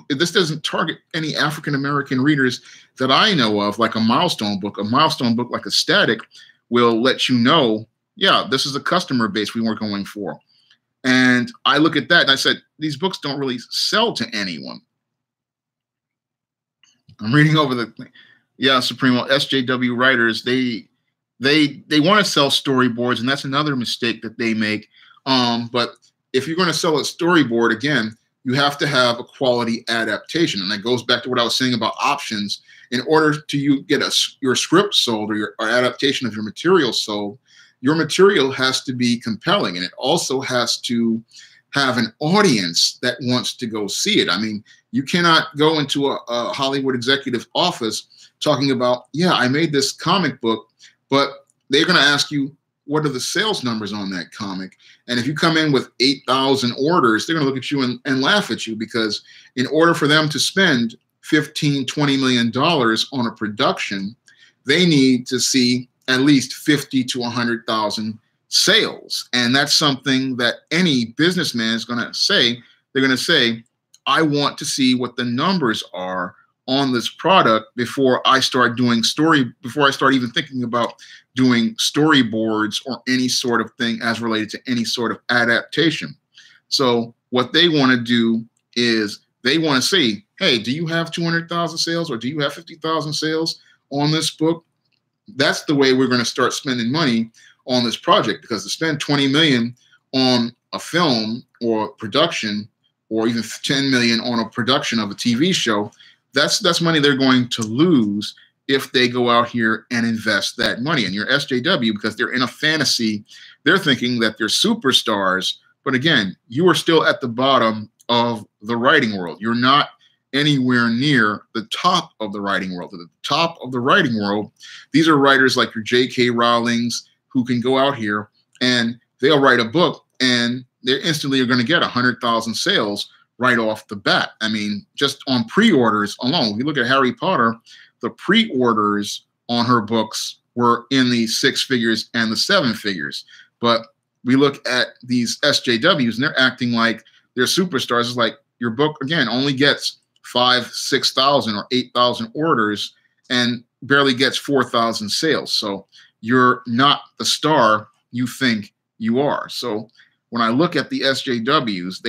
this doesn't target any African-American readers that I know of, like a milestone book. A milestone book like a Static will let you know, yeah, this is a customer base we were going for. And I look at that and I said, these books don't really sell to anyone. I'm reading over the thing. Yeah, Supremo, SJW writers, they want to sell storyboards, and that's another mistake that they make. But if you're going to sell a storyboard, again, you have to have a quality adaptation. And that goes back to what I was saying about options. In order to get your script sold, or adaptation of your material sold, your material has to be compelling, and it also has to have an audience that wants to go see it. I mean, you cannot go into a Hollywood executive office talking about, yeah, I made this comic book, but they're going to ask you, what are the sales numbers on that comic? And if you come in with 8,000 orders, they're going to look at you and laugh at you, because in order for them to spend $15, $20 million on a production, they need to see at least 50 to 100,000 sales. And that's something that any businessman is going to say. They're going to say, I want to see what the numbers are on this product before I start even thinking about doing storyboards or any sort of thing as related to any sort of adaptation. So what they want to do is they want to say, hey, do you have 200,000 sales, or do you have 50,000 sales on this book? That's the way we're going to start spending money on this project, because to spend 20 million on a film or production or even 10 million on a production of a TV show, that's money they're going to lose if they go out here and invest that money. And your SJW, because they're in a fantasy, they're thinking that they're superstars. But again, you are still at the bottom of the writing world. You're not anywhere near the top of the writing world. At the top of the writing world, these are writers like your J.K. Rowlings who can go out here and they'll write a book and they're instantly going to get 100,000 sales right off the bat. I mean, just on pre-orders alone. If you look at Harry Potter, the pre-orders on her books were in the 6 figures and the 7 figures. But we look at these SJWs and they're acting like they're superstars. It's like your book, again, only gets 5,000, 6,000 or 8,000 orders and barely gets 4,000 sales. So you're not the star you think you are. So when I look at the SJWs,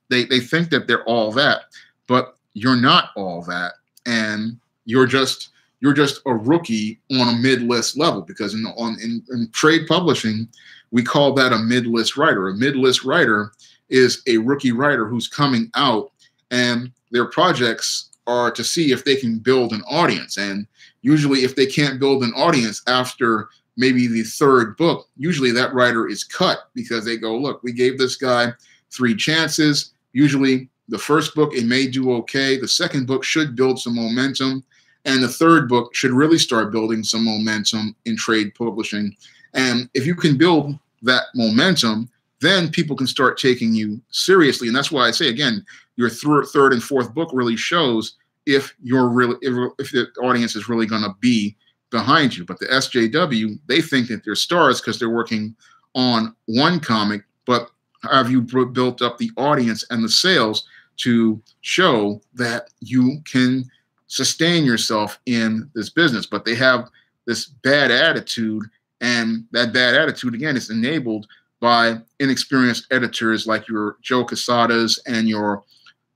they think that they're all that, but you're not all that, and you're just a rookie on a mid-list level, because in trade publishing, we call that a mid-list writer. A mid-list writer is a rookie writer who's coming out, and their projects are to see if they can build an audience. And usually if they can't build an audience after maybe the 3rd book, usually that writer is cut, because they go, look, we gave this guy 3 chances. Usually the 1st book, it may do okay. The 2nd book should build some momentum. And the 3rd book should really start building some momentum in trade publishing. And if you can build that momentum, then people can start taking you seriously. And that's why I say, again, your 3rd and 4th book really shows if the audience is really going to be behind you. But the SJW, they think that they're stars because they're working on one comic, but have you built up the audience and the sales to show that you can sustain yourself in this business? But they have this bad attitude, and that bad attitude, again, is enabled by inexperienced editors like your Joe Quesadas and your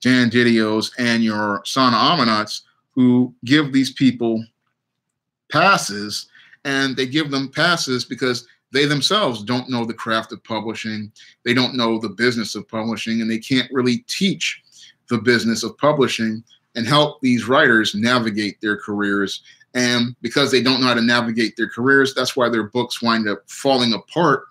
Dan Didio's and your Sana Amanats, who give these people passes, and they give them passes because they themselves don't know the craft of publishing. They don't know the business of publishing, and they can't really teach the business of publishing and help these writers navigate their careers. And because they don't know how to navigate their careers, that's why their books wind up falling apart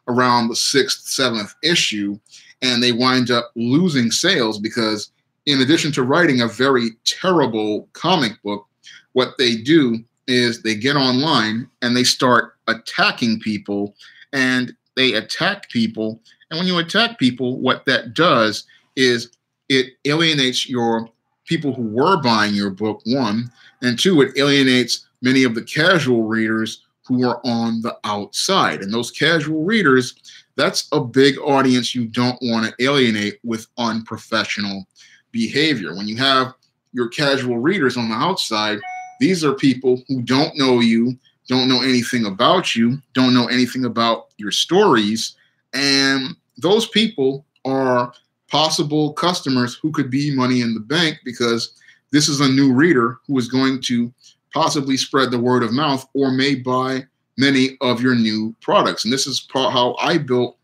around the 6th, 7th issue, and they wind up losing sales because in addition to writing a very terrible comic book, what they do is they get online and they start attacking people, and they attack people. And when you attack people, what that does is it alienates your people who were buying your book, 1, and 2, it alienates many of the casual readers who are on the outside. And those casual readers, that's a big audience you don't want to alienate with unprofessional behavior. When you have your casual readers on the outside, these are people who don't know you, don't know anything about you, don't know anything about your stories. And those people are possible customers who could be money in the bank, because this is a new reader who is going to possibly spread the word of mouth or may buy many of your new products. And this is how I built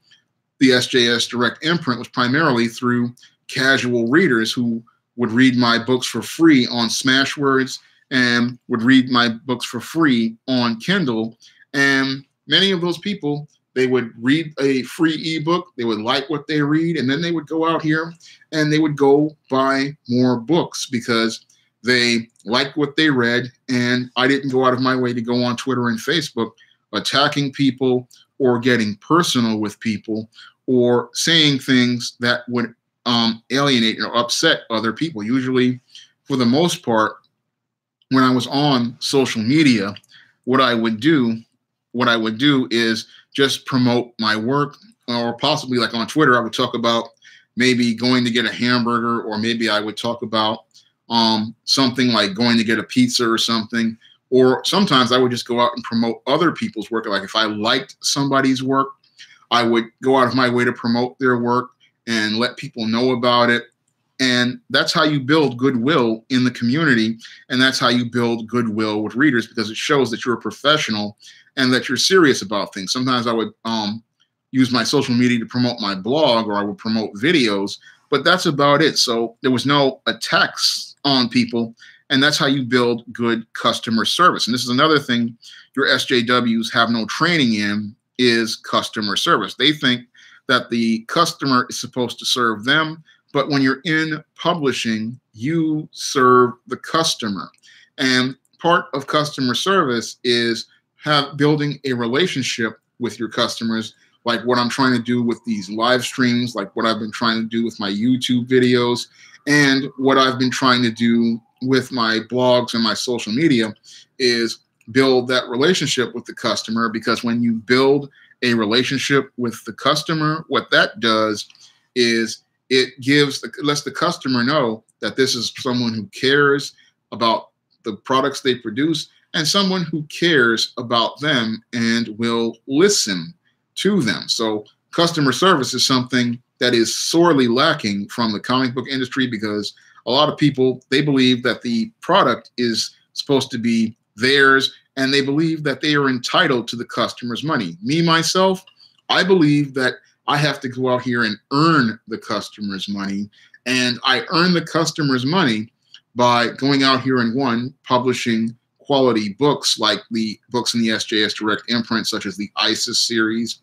the SJS Direct imprint, was primarily through casual readers who would read my books for free on Smashwords and would read my books for free on Kindle. And many of those people, they would read a free ebook, they would like what they read, and then they would go out here and they would go buy more books because they liked what they read. And I didn't go out of my way to go on Twitter and Facebook attacking people or getting personal with people or saying things that would alienate or upset other people. Usually, for the most part, when I was on social media, what I would do is just promote my work, or possibly like on Twitter, I would talk about maybe going to get a hamburger, or maybe I would talk about something like going to get a pizza or something. Or sometimes I would just go out and promote other people's work. Like if I liked somebody's work, I would go out of my way to promote their work and let people know about it. And that's how you build goodwill in the community. And that's how you build goodwill with readers, because it shows that you're a professional and that you're serious about things. Sometimes I would use my social media to promote my blog, or I would promote videos. but that's about it. So there was no attacks on people, and that's how you build good customer service. And this is another thing your SJWs have no training in, is customer service. They think that the customer is supposed to serve them, but when you're in publishing, you serve the customer. And part of customer service is building a relationship with your customers, like what I'm trying to do with these live streams, like what I've been trying to do with my YouTube videos, and what I've been trying to do with my blogs and my social media is build that relationship with the customer. Because when you build a relationship with the customer, what that does is it lets the customer know that this is someone who cares about the products they produce and someone who cares about them and will listen to them. So customer service is something that is sorely lacking from the comic book industry, because a lot of people, they believe that the product is supposed to be theirs, and they believe that they are entitled to the customer's money. Me, myself, I believe that I have to go out here and earn the customer's money, and I earn the customer's money by going out here and, one, publishing quality books like the books in the SJS Direct imprint, such as the ISIS series,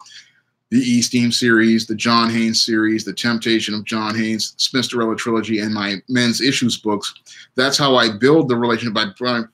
the E-Steam series, the John Haynes series, the Temptation of John Haynes, Smith-Storella trilogy, and my men's issues books. That's how I build the relationship, by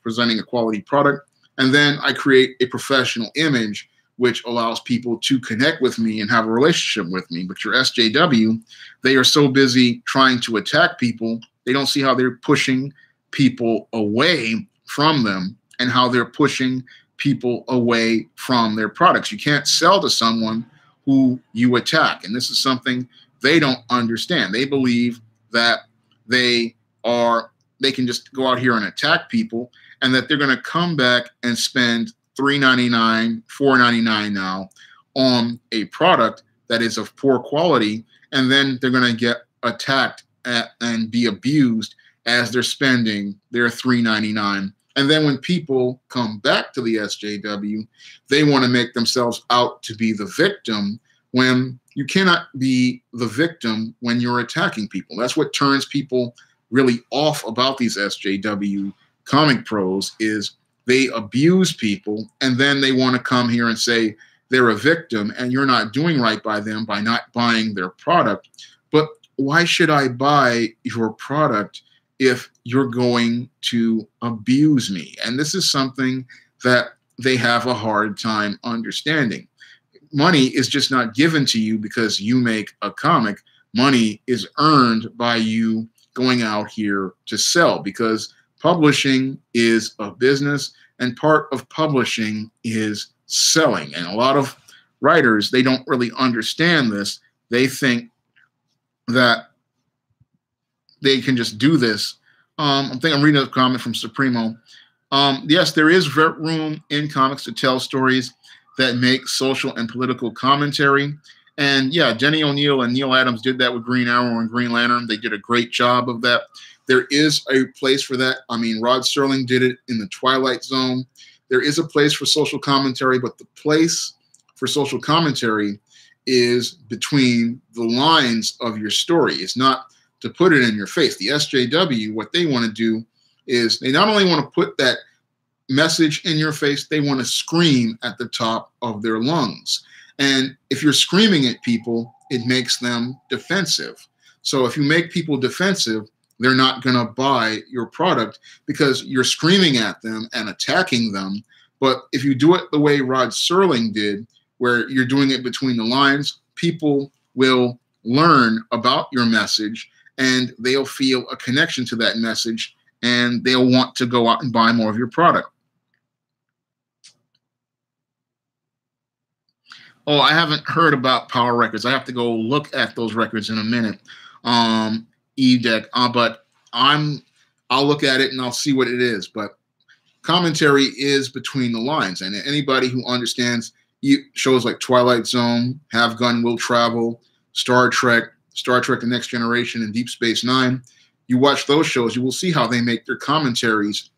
presenting a quality product. And then I create a professional image which allows people to connect with me and have a relationship with me. But your SJW, they are so busy trying to attack people, they don't see how they're pushing people away from them and how they're pushing people away from their products. You can't sell to someone who you attack. And this is something they don't understand. They believe that they can just go out here and attack people, and that they're going to come back and spend $3.99, $4.99 now on a product that is of poor quality, and then they're going to get attacked and be abused as they're spending their $3.99. And then when people come back to the SJW, they want to make themselves out to be the victim, when you cannot be the victim when you're attacking people. That's what turns people really off about these SJW comic pros, is they abuse people, and then they want to come here and say they're a victim and you're not doing right by them by not buying their product. But why should I buy your product if you're going to abuse me? And this is something that they have a hard time understanding. Money is just not given to you because you make a comic. Money is earned by you going out here to sell, because publishing is a business, and part of publishing is selling. And a lot of writers, they don't really understand this. They think that they can just do this. I think I'm reading a comment from Supremo. Yes, there is room in comics to tell stories that make social and political commentary. And yeah, Denny O'Neil and Neil Adams did that with Green Arrow and Green Lantern. They did a great job of that. There is a place for that. I mean, Rod Serling did it in the Twilight Zone. There is a place for social commentary, but the place for social commentary is between the lines of your story. It's not to put it in your face. The SJW, what they want to do is they not only want to put that message in your face, they want to scream at the top of their lungs. And if you're screaming at people, it makes them defensive. So if you make people defensive, they're not going to buy your product because you're screaming at them and attacking them. But if you do it the way Rod Serling did, where you're doing it between the lines, people will learn about your message and they'll feel a connection to that message and they'll want to go out and buy more of your product. Oh, I haven't heard about Power Records. I have to go look at those records in a minute. E-Deck, but I'll look at it and I'll see what it is. But commentary is between the lines, and anybody who understands shows like Twilight Zone, Have Gun Will Travel, Star Trek, The Next Generation, and Deep Space Nine, you watch those shows, you will see how they make their commentaries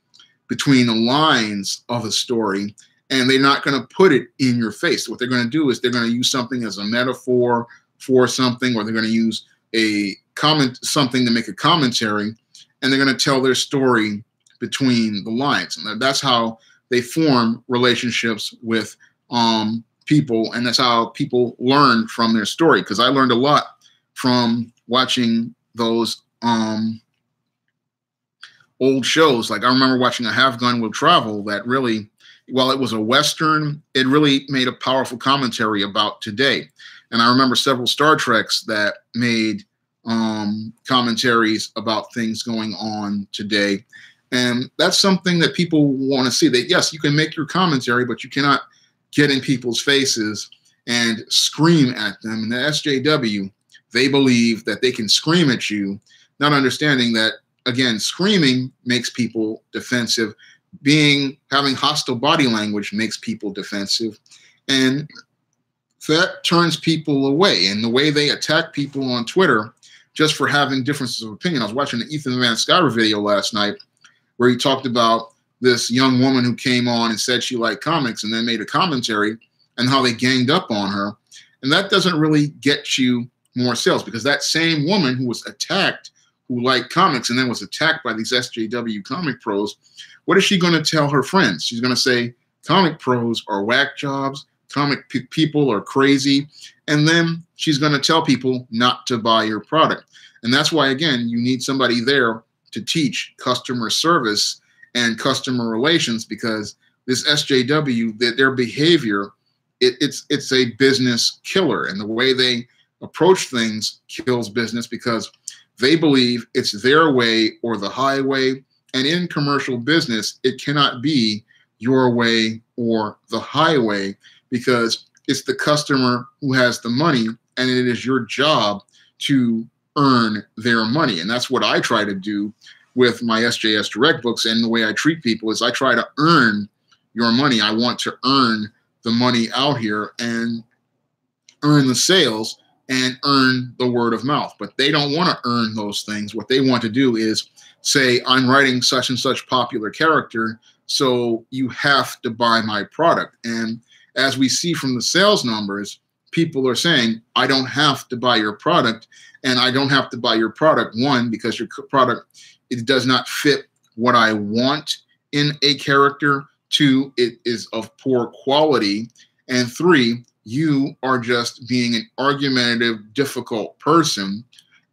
between the lines of a story, and they're not going to put it in your face. What they're going to do is they're going to use something as a metaphor for something, or they're going to use a comment something to make a commentary, and they're going to tell their story between the lines. And that's how they form relationships with people, and that's how people learn from their story. Because I learned a lot from watching those old shows. Like I remember watching A Have Gun Will Travel that really, while it was a Western, it really made a powerful commentary about today. And I remember several Star Treks that made commentaries about things going on today. And that's something that people want to see. That yes, you can make your commentary, but you cannot get in people's faces and scream at them. And the SJW, they believe that they can scream at you, not understanding that, again, screaming makes people defensive. Having hostile body language makes people defensive. And that turns people away. And the way they attack people on Twitter just for having differences of opinion. I was watching the Ethan Van Sciver video last night where he talked about this young woman who came on and said she liked comics and then made a commentary and how they ganged up on her. And that doesn't really get you more sales, because that same woman who was attacked, who liked comics and then was attacked by these SJW comic pros, what is she going to tell her friends? She's going to say comic pros are whack jobs, comic people are crazy, and then she's going to tell people not to buy your product. And that's why, again, you need somebody there to teach customer service and customer relations, because this SJW, their behavior, it's a business killer. And the way they approach things kills business, because they believe it's their way or the highway. And in commercial business, it cannot be your way or the highway, because it's the customer who has the money, and it is your job to earn their money. And that's what I try to do with my SJS Direct books. And the way I treat people is I try to earn your money. I want to earn the money out here and earn the sales and earn the word of mouth. But they don't want to earn those things. What they want to do is say, I'm writing such and such popular character, so you have to buy my product. And as we see from the sales numbers, people are saying, I don't have to buy your product. And I don't have to buy your product, one, because your product, it does not fit what I want in a character. Two, it is of poor quality. And three, you are just being an argumentative, difficult person.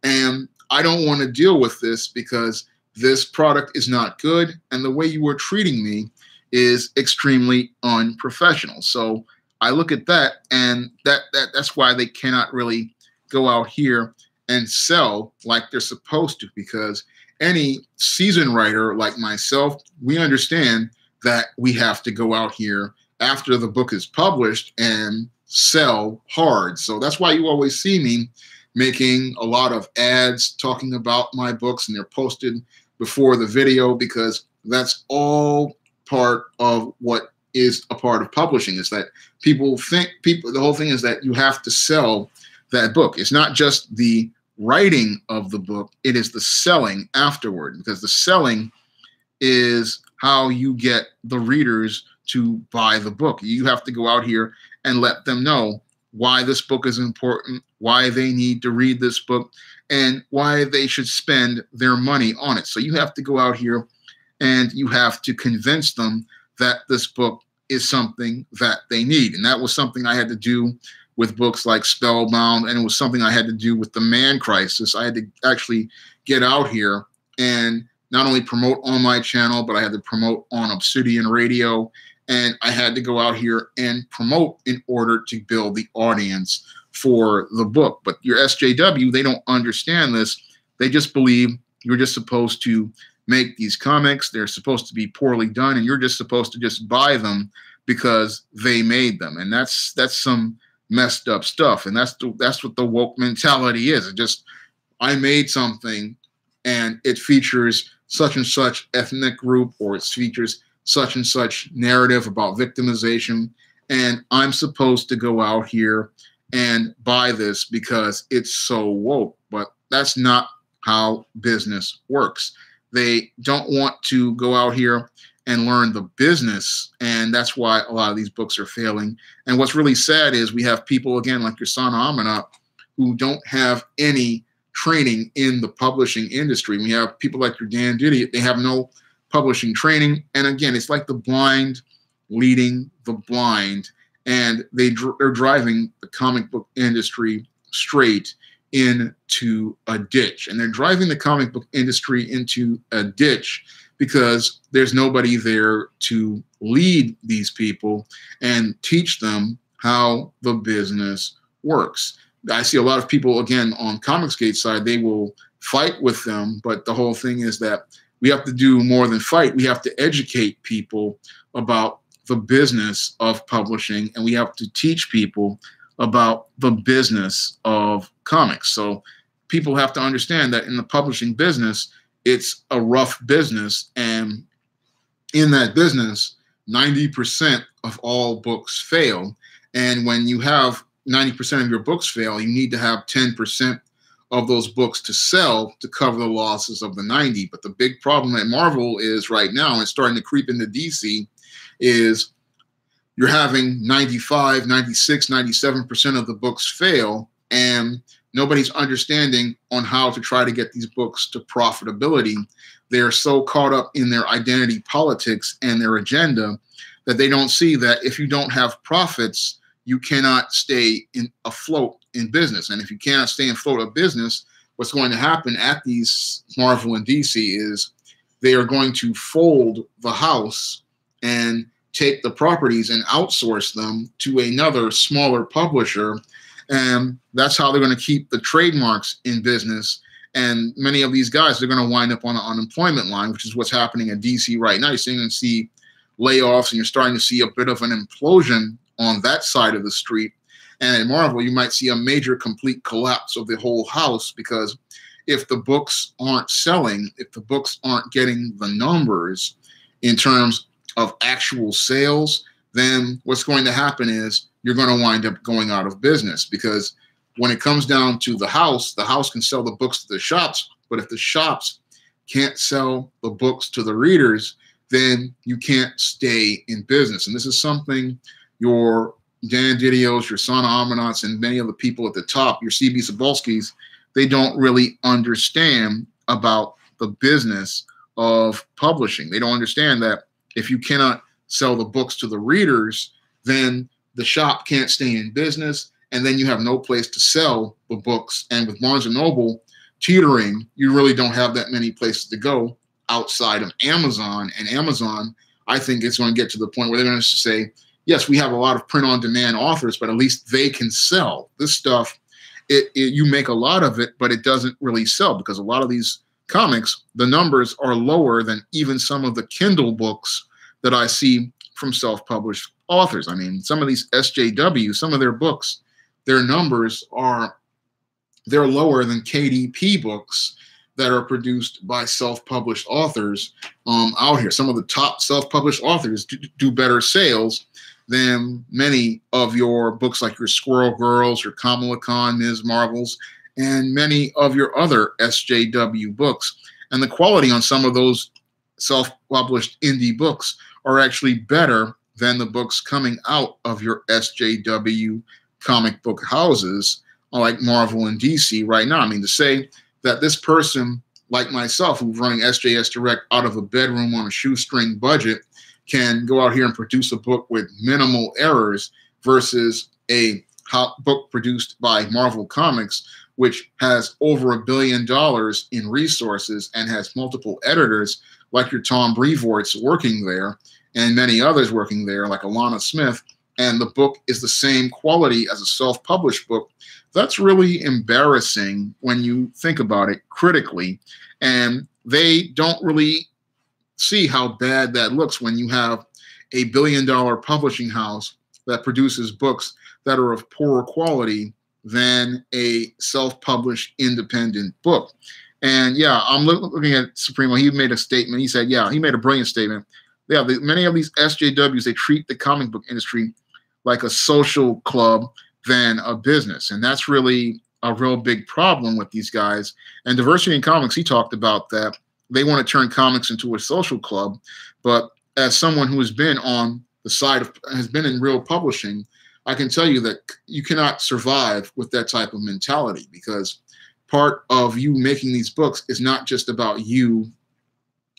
And I don't want to deal with this because this product is not good. And the way you are treating me is extremely unprofessional. So I look at that, and that's why they cannot really go out here and sell like they're supposed to, because any seasoned writer like myself, we understand that we have to go out here after the book is published and sell hard. So that's why you always see me making a lot of ads talking about my books, and they're posted before the video, because that's all part of what is a part of publishing, is that the whole thing is that you have to sell that book. It's not just the writing of the book, it is the selling afterward, because the selling is how you get the readers to buy the book. You have to go out here and let them know why this book is important, why they need to read this book, and why they should spend their money on it. So you have to go out here and you have to convince them that this book is something that they need. And that was something I had to do with books like Spellbound, and it was something I had to do with The Man Crisis. I had to actually get out here and not only promote on my channel, but I had to promote on Obsidian Radio, and I had to go out here and promote in order to build the audience for the book. But your SJW, they don't understand this. They just believe you're just supposed to make these comics. They're supposed to be poorly done, and you're just supposed to just buy them because they made them. And that's some messed up stuff. And that's what the woke mentality is. It just, I made something and it features such and such ethnic group, or it features such and such narrative about victimization, and I'm supposed to go out here and buy this because it's so woke. But that's not how business works. They don't want to go out here and learn the business, and that's why a lot of these books are failing. And what's really sad is we have people, again, like your son Amina, who don't have any training in the publishing industry. We have people like your Dan Didiot, they have no publishing training. And again, it's like the blind leading the blind, and they're driving the comic book industry straight into a ditch. And they're driving the comic book industry into a ditch because there's nobody there to lead these people and teach them how the business works. I see a lot of people, again, on Comicsgate side, they will fight with them, but the whole thing is that we have to do more than fight. We have to educate people about the business of publishing, and we have to teach people about the business of comics. So people have to understand that in the publishing business, it's a rough business, and in that business, 90% of all books fail. And when you have 90% of your books fail, you need to have 10% of those books to sell to cover the losses of the 90. But the big problem at Marvel is right now, and it's starting to creep into DC, is you're having 95, 96, 97% of the books fail, and nobody's understanding on how to try to get these books to profitability. They're so caught up in their identity politics and their agenda that they don't see that if you don't have profits, you cannot stay afloat in business. And if you cannot stay afloat of business, what's going to happen at these Marvel and DC is they are going to fold the house and take the properties and outsource them to another smaller publisher. And that's how they're going to keep the trademarks in business. And many of these guys, they're going to wind up on an unemployment line, which is what's happening at DC right now. You're starting to see layoffs, and you're starting to see a bit of an implosion on that side of the street. And at Marvel, you might see a major complete collapse of the whole house, because if the books aren't selling, if the books aren't getting the numbers in terms of actual sales, then what's going to happen is you're going to wind up going out of business. Because when it comes down to the house can sell the books to the shops, but if the shops can't sell the books to the readers, then you can't stay in business. And this is something your Dan Didiots, your Sana Amanats, and many of the people at the top, your CB Cebulskis, they don't really understand about the business of publishing. They don't understand that if you cannot sell the books to the readers, then the shop can't stay in business, and then you have no place to sell the books. And with Barnes & Noble teetering, you really don't have that many places to go outside of Amazon. And Amazon, I think, is going to get to the point where they're going to say, yes, we have a lot of print-on-demand authors, but at least they can sell. This stuff, you make a lot of it, but it doesn't really sell, because a lot of these comics, the numbers are lower than even some of the Kindle books that I see from self-published authors. I mean, some of these SJW, some of their books, their numbers they're lower than KDP books that are produced by self-published authors out here. Some of the top self-published authors do better sales than many of your books, like your Squirrel Girls, your Kamala Khan, Ms. Marvels, and many of your other SJW books. And the quality on some of those self-published indie books are actually better than the books coming out of your SJW comic book houses like Marvel and DC right now. I mean, to say that this person like myself, who's running SJS Direct out of a bedroom on a shoestring budget, can go out here and produce a book with minimal errors versus a book produced by Marvel Comics, which has over $1 billion in resources and has multiple editors like your Tom Brevoorts working there and many others working there like Alana Smith, and the book is the same quality as a self-published book. That's really embarrassing when you think about it critically. And they don't really see how bad that looks when you have a $1 billion publishing house that produces books that are of poorer quality than a self-published independent book. And yeah, I'm looking at Supremo. He made a statement. He said, yeah, he made a brilliant statement. Yeah, many of these SJWs, they treat the comic book industry like a social club than a business. And that's really a real big problem with these guys. And Diversity in Comics, he talked about that. They want to turn comics into a social club. But as someone who has been on the side of, has been in real publishing, I can tell you that you cannot survive with that type of mentality, because part of you making these books is not just about you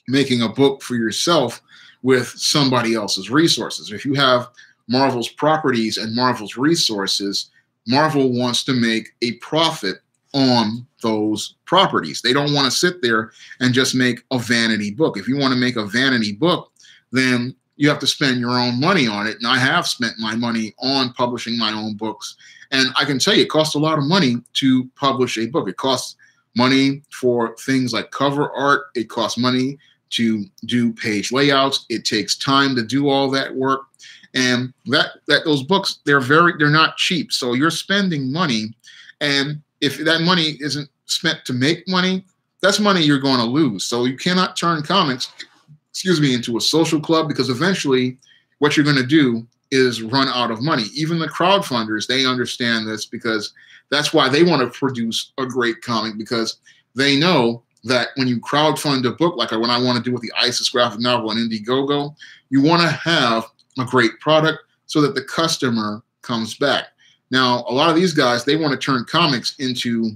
making a book for yourself with somebody else's resources. If you have Marvel's properties and Marvel's resources, Marvel wants to make a profit on those properties. They don't want to sit there and just make a vanity book. If you want to make a vanity book, then you have to spend your own money on it. And I have spent my money on publishing my own books. And I can tell you, it costs a lot of money to publish a book. It costs money for things like cover art. It costs money to do page layouts. It takes time to do all that work. And those books, they're not cheap. So you're spending money. And if that money isn't spent to make money, that's money you're going to lose. So you cannot turn comics, into a social club, because eventually what you're going to do is run out of money. Even the crowdfunders, they understand this, because that's why they want to produce a great comic, because they know that when you crowdfund a book, like when I want to do with the ISIS graphic novel and Indiegogo, you want to have a great product so that the customer comes back. Now, a lot of these guys, they want to turn comics into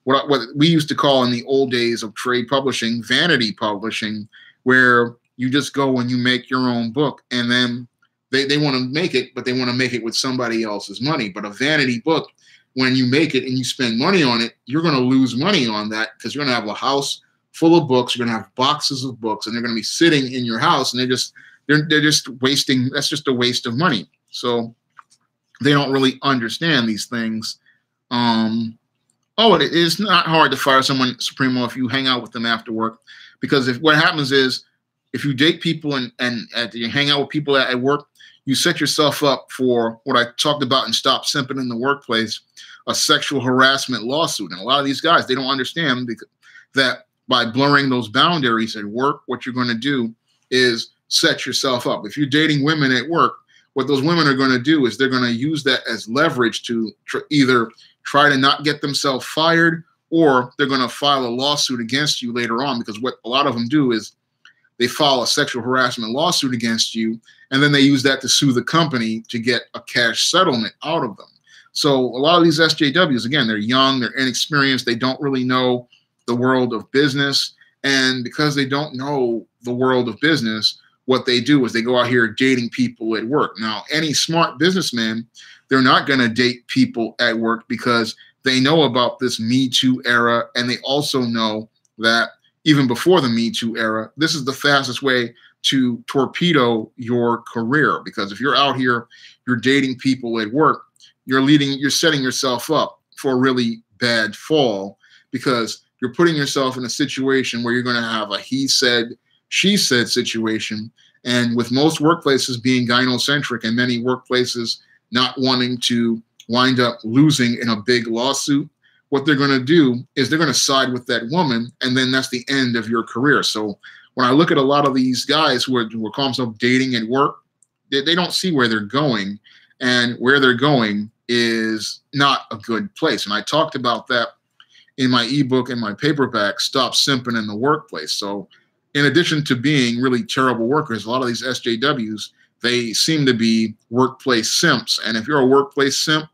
what we used to call in the old days of trade publishing, vanity publishing, where you just go and you make your own book, and then they want to make it, but they want to make it with somebody else's money. But a vanity book, when you make it and you spend money on it, you're going to lose money on that, because you're going to have a house full of books. You're going to have boxes of books, and they're going to be sitting in your house, and they're just wasting. That's just a waste of money. So they don't really understand these things. It is not hard to fire someone, Supremo, if you hang out with them after work, because what happens is, if you date people and you hang out with people at work, you set yourself up for what I talked about in Stop Simping in the Workplace, a sexual harassment lawsuit. And a lot of these guys, they don't understand that by blurring those boundaries at work, what you're going to do is set yourself up. If you're dating women at work, what those women are going to do is they're going to use that as leverage to either try to not get themselves fired, or they're going to file a lawsuit against you later on, because what a lot of them do is they file a sexual harassment lawsuit against you, and then they use that to sue the company to get a cash settlement out of them. So a lot of these SJWs, again, they're young, they're inexperienced, they don't really know the world of business. And because they don't know the world of business, what they do is they go out here dating people at work. Now, any smart businessman, they're not going to date people at work, because they know about this Me Too era, and they also know that even before the Me Too era, this is the fastest way to torpedo your career. Because if you're out here, you're dating people at work, you're setting yourself up for a really bad fall, because you're putting yourself in a situation where you're going to have a he said, she said situation. And with most workplaces being gynocentric, and many workplaces not wanting to wind up losing in a big lawsuit, what they're going to do is they're going to side with that woman, and then that's the end of your career. So when I look at a lot of these guys who are calling themselves dating at work, they don't see where they're going, and where they're going is not a good place. And I talked about that in my ebook and my paperback, Stop Simping in the Workplace. So in addition to being really terrible workers, a lot of these SJWs, they seem to be workplace simps. And if you're a workplace simp,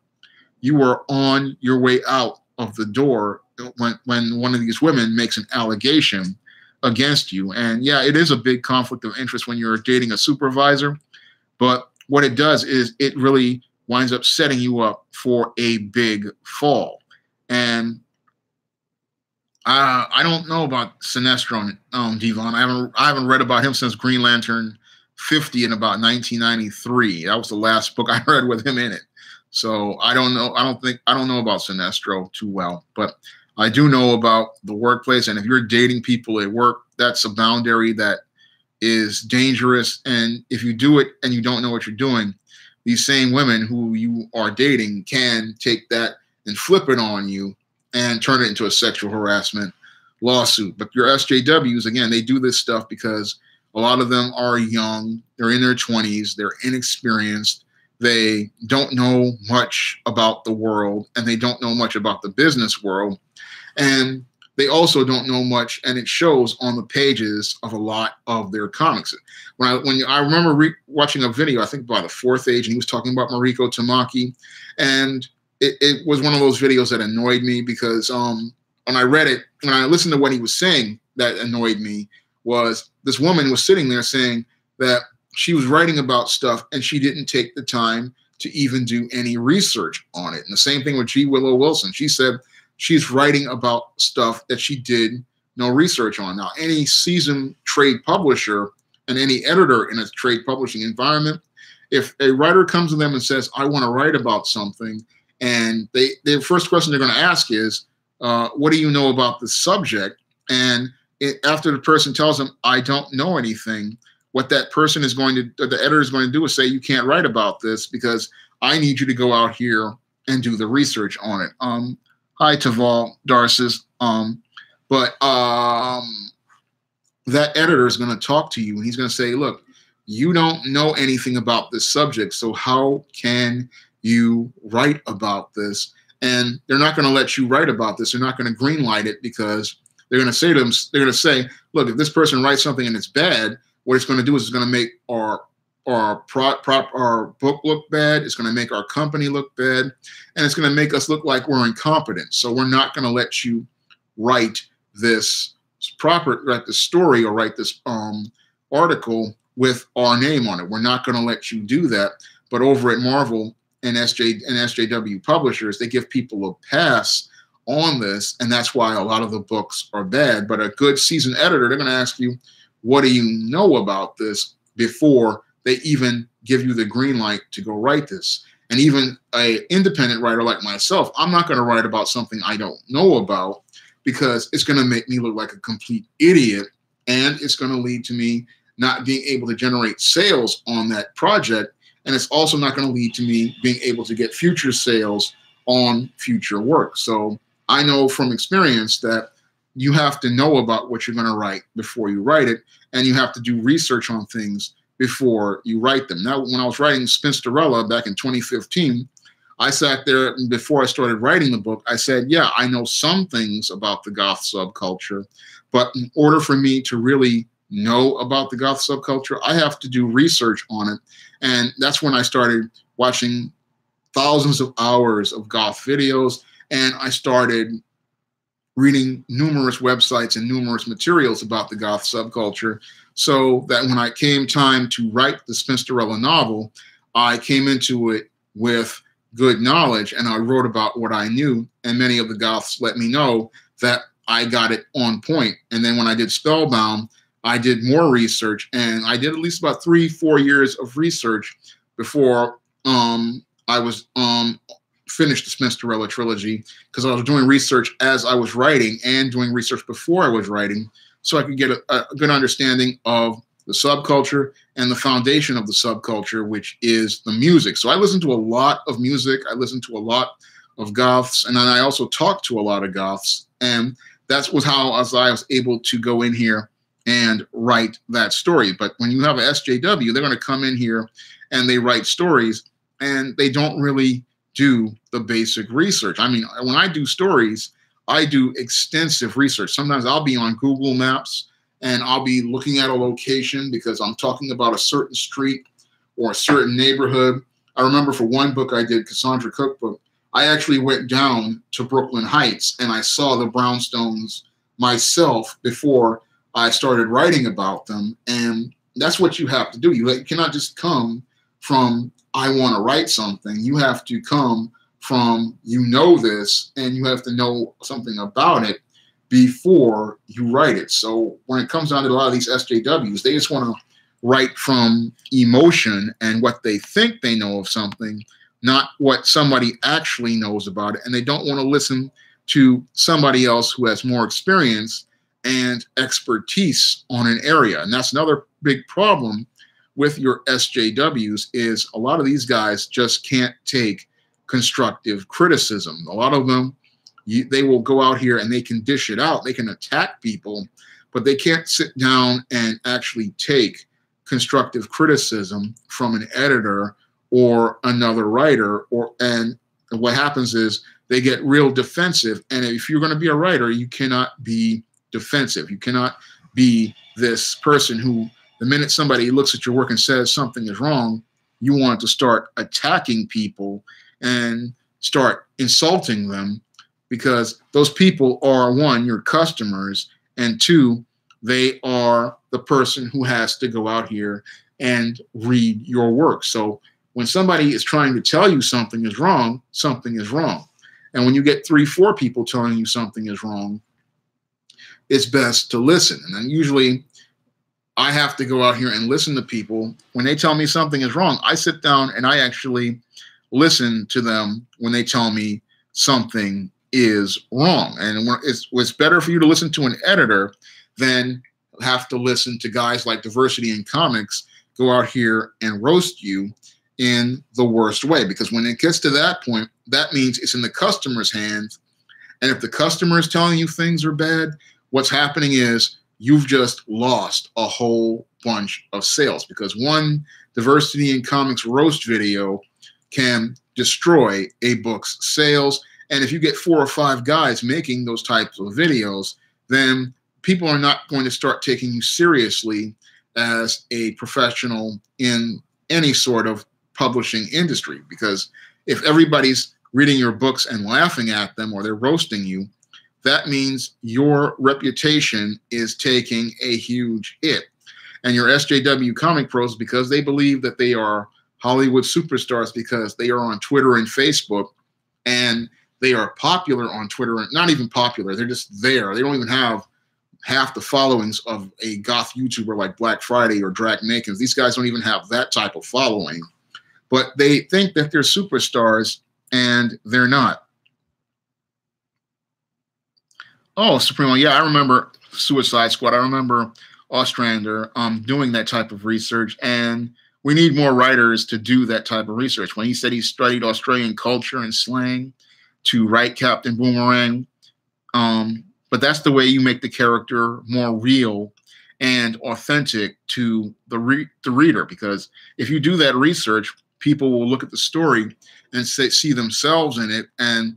you are on your way out of the door when one of these women makes an allegation against you. And yeah, it is a big conflict of interest when you're dating a supervisor, but what it does is it really winds up setting you up for a big fall. And I don't know about Sinestro, Devon. I haven't read about him since Green Lantern 50 in about 1993. That was the last book I read with him in it. So I don't know. I don't know about Sinestro too well, but I do know about the workplace. And if you're dating people at work, that's a boundary that is dangerous. And if you do it and you don't know what you're doing, these same women who you are dating can take that and flip it on you and turn it into a sexual harassment lawsuit. But your SJWs, again, they do this stuff because a lot of them are young. They're in their 20s. They're inexperienced. They don't know much about the world, and they don't know much about the business world. And they also don't know much, and it shows on the pages of a lot of their comics. I remember watching a video, I think by the Fourth Age, and he was talking about Mariko Tamaki, and it was one of those videos that annoyed me because when I read it, when I listened to what he was saying, that annoyed me was this woman was sitting there saying that she was writing about stuff and she didn't take the time to even do any research on it. And the same thing with G. Willow Wilson. She said she's writing about stuff that she did no research on. Now, any seasoned trade publisher and any editor in a trade publishing environment, if a writer comes to them and says, I want to write about something, and the first question they're going to ask is, what do you know about the subject? And after the person tells them, I don't know anything, what that person is going to, the editor is going to do is say, you can't write about this because I need you to go out here and do the research on it. Hi, Taval Darcis. But that editor is going to talk to you and he's going to say, look, you don't know anything about this subject, so how can you write about this? And they're not going to let you write about this. They're not going to green light it because they're going to say to them, they're going to say, look, if this person writes something and it's bad, what it's going to do is it's going to make our book look bad. It's going to make our company look bad. And it's going to make us look like we're incompetent. So we're not going to let you write this story or write this article with our name on it. We're not going to let you do that. But over at Marvel and SJW Publishers, they give people a pass on this, and that's why a lot of the books are bad. But a good seasoned editor, they're going to ask you, what do you know about this, before they even give you the green light to go write this. And even an independent writer like myself, I'm not going to write about something I don't know about because it's going to make me look like a complete idiot, and it's going to lead to me not being able to generate sales on that project. And it's also not going to lead to me being able to get future sales on future work. So I know from experience that you have to know about what you're going to write before you write it, and you have to do research on things before you write them. Now, when I was writing Spinsterella back in 2015, I sat there, and before I started writing the book, I said, yeah, I know some things about the goth subculture, but in order for me to really know about the goth subculture, I have to do research on it. And that's when I started watching thousands of hours of goth videos, and I started reading numerous websites and numerous materials about the goth subculture, so that when I came time to write the Spinsterella novel, I came into it with good knowledge, and I wrote about what I knew, and many of the goths let me know that I got it on point. And then when I did Spellbound, I did more research, and I did at least about 3-4 years of research before I was finished the Spinsterella trilogy, because I was doing research as I was writing and doing research before I was writing, so I could get a good understanding of the subculture and the foundation of the subculture, which is the music. So I listened to a lot of music. I listened to a lot of goths, and then I also talked to a lot of goths, and that was how I was able to go in here and write that story. But when you have a SJW, they're going to come in here and they write stories, and they don't really do the basic research. I mean, when I do stories, I do extensive research. Sometimes I'll be on Google Maps and I'll be looking at a location because I'm talking about a certain street or a certain neighborhood. I remember for one book I did, Cassandra Cookbook, I actually went down to Brooklyn Heights and I saw the brownstones myself before I started writing about them. And that's what you have to do. You cannot just come from, I want to write something. You have to come from, you know this, and you have to know something about it before you write it. So when it comes down to a lot of these SJWs, they just want to write from emotion and what they think they know of something, not what somebody actually knows about it. And they don't want to listen to somebody else who has more experience and expertise on an area. And that's another big problem with your SJWs, is a lot of these guys just can't take constructive criticism. A lot of them, they will go out here and they can dish it out. They can attack people, but they can't sit down and actually take constructive criticism from an editor or another writer. And what happens is they get real defensive. And if you're going to be a writer, you cannot be defensive. You cannot be this person who, the minute somebody looks at your work and says something is wrong, you want to start attacking people and start insulting them. because those people are, one, your customers, and two, they are the person who has to go out here and read your work. So when somebody is trying to tell you something is wrong, something is wrong. And when you get 3, 4 people telling you something is wrong, it's best to listen. And then usually I have to go out here and listen to people. When they tell me something is wrong, I sit down and I actually listen to them when they tell me something is wrong. And it's better for you to listen to an editor than have to listen to guys like Diversity in Comics go out here and roast you in the worst way. Because when it gets to that point, that means it's in the customer's hands. And if the customer is telling you things are bad, what's happening is you've just lost a whole bunch of sales, because one Diversity in Comics roast video can destroy a book's sales. And if you get 4 or 5 guys making those types of videos, then people are not going to start taking you seriously as a professional in any sort of publishing industry. Because if everybody's reading your books and laughing at them, or they're roasting you, that means your reputation is taking a huge hit. And your SJW comic pros, because they believe that they are Hollywood superstars because they are on Twitter and Facebook, and they are popular on Twitter, and not even popular, they're just there. They don't even have half the followings of a goth YouTuber like Black Friday or Drac Makins. These guys don't even have that type of following, but they think that they're superstars, and they're not. Oh, Supremo, yeah, I remember Suicide Squad. I remember Ostrander doing that type of research, and we need more writers to do that type of research. When he said he studied Australian culture and slang to write Captain Boomerang, but that's the way you make the character more real and authentic to the reader. Because if you do that research, people will look at the story and see themselves in it, and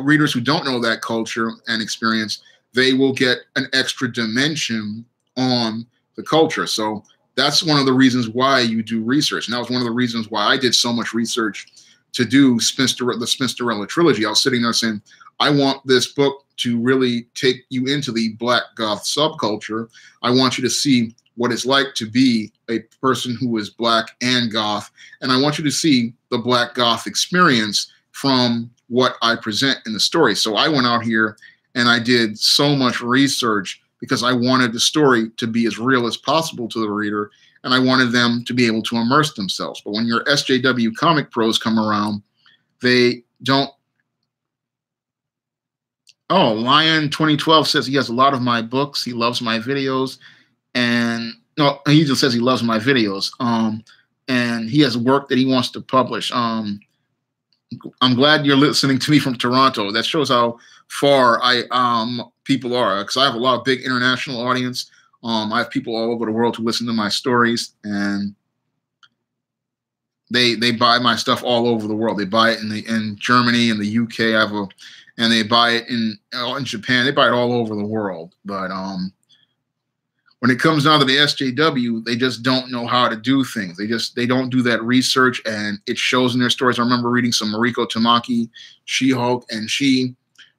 readers who don't know that culture and experience, they will get an extra dimension on the culture. So that's one of the reasons why you do research. And that was one of the reasons why I did so much research to do the Spinsterella trilogy. I was sitting there saying, I want this book to really take you into the Black Goth subculture. I want you to see what it's like to be a person who is Black and Goth. And I want you to see the Black Goth experience from what I present in the story. So I went out here and I did so much research because I wanted the story to be as real as possible to the reader, and I wanted them to be able to immerse themselves. But when your SJW comic pros come around, they don't. Oh, Lion 2012 says he has a lot of my books. He loves my videos. And no, he just says he loves my videos. And he has work that he wants to publish. I'm glad you're listening to me from Toronto. That shows how far people are, because I have a lot of big international audience. I have people all over the world who listen to my stories, and they buy my stuff all over the world. They buy it in Germany, in the UK. And they buy it in Japan. They buy it all over the world. But when it comes down to the SJW, they just don't know how to do things. They don't do that research, and it shows in their stories. I remember reading some Mariko Tamaki, She-Hulk, and she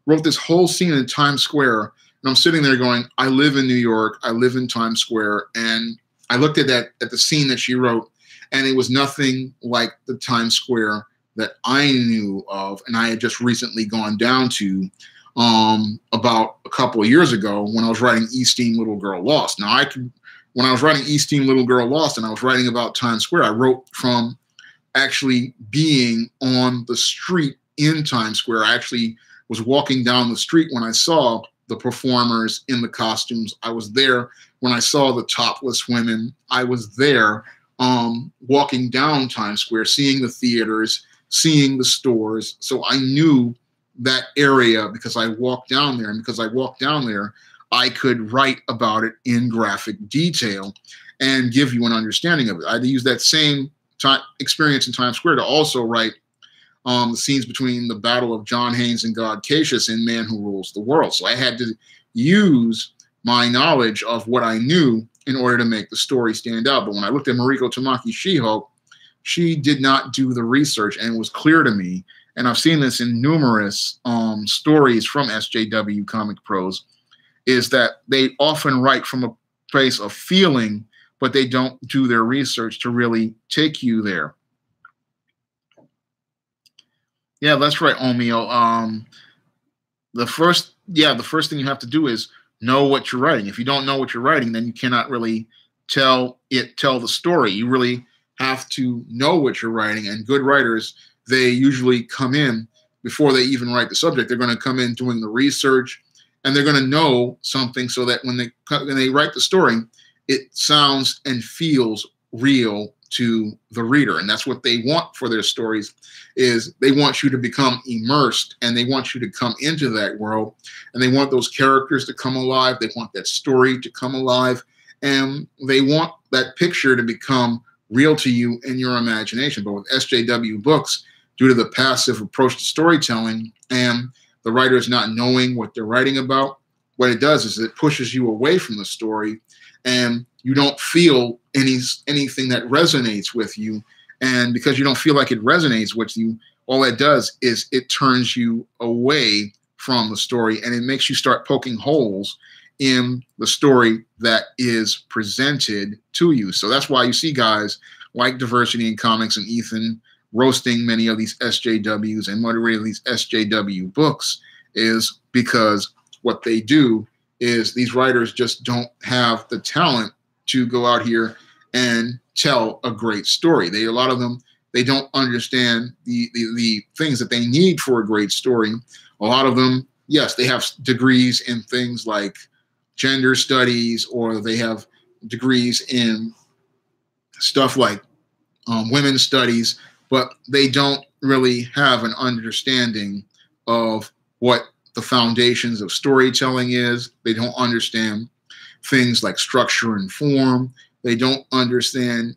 wrote this whole scene in Times Square. And I'm sitting there going, I live in New York. I live in Times Square. And I looked at the scene that she wrote, and it was nothing like the Times Square that I knew of, and I had just recently gone down to about a couple of years ago when I was writing Eastine Little Girl Lost. Now, when I was writing Eastine Little Girl Lost and I was writing about Times Square, I wrote from actually being on the street in Times Square. I actually was walking down the street when I saw the performers in the costumes. I was there when I saw the topless women. I was there walking down Times Square, seeing the theaters, seeing the stores. So I knew that area because I walked down there. And because I walked down there, I could write about it in graphic detail and give you an understanding of it. I had to use that same experience in Times Square to also write the scenes between the battle of John Haynes and God Cassius in Man Who Rules the World. So I had to use my knowledge of what I knew in order to make the story stand out. But when I looked at Mariko Tamaki She-Hulk, she did not do the research, and it was clear to me and I've seen this in numerous stories from SJW Comic Pros, is that they often write from a place of feeling, but they don't do their research to really take you there. Yeah, that's right, Omeo. The first thing you have to do is know what you're writing. If you don't know what you're writing, then you cannot really tell the story. You really have to know what you're writing. And good writers, they usually come in before they even write the subject. They're going to come in doing the research, and they're going to know something so that when they write the story, it sounds and feels real to the reader. And that's what they want for their stories, is they want you to become immersed, and they want you to come into that world, and they want those characters to come alive. They want that story to come alive, and they want that picture to become real to you in your imagination. But with SJW books, due to the passive approach to storytelling and the writers not knowing what they're writing about, what it does is it pushes you away from the story, and you don't feel anything that resonates with you. And because you don't feel like it resonates with you, all it does is it turns you away from the story, and it makes you start poking holes in the story that is presented to you. So that's why you see guys like Diversity in Comics and Ethan roasting many of these SJWs and moderating these SJW books, is because what they do is these writers just don't have the talent to go out here and tell a great story. A lot of them, they don't understand the things that they need for a great story. A lot of them, yes, they have degrees in things like gender studies, or they have degrees in stuff like women's studies, but they don't really have an understanding of what the foundations of storytelling is. They don't understand things like structure and form. They don't understand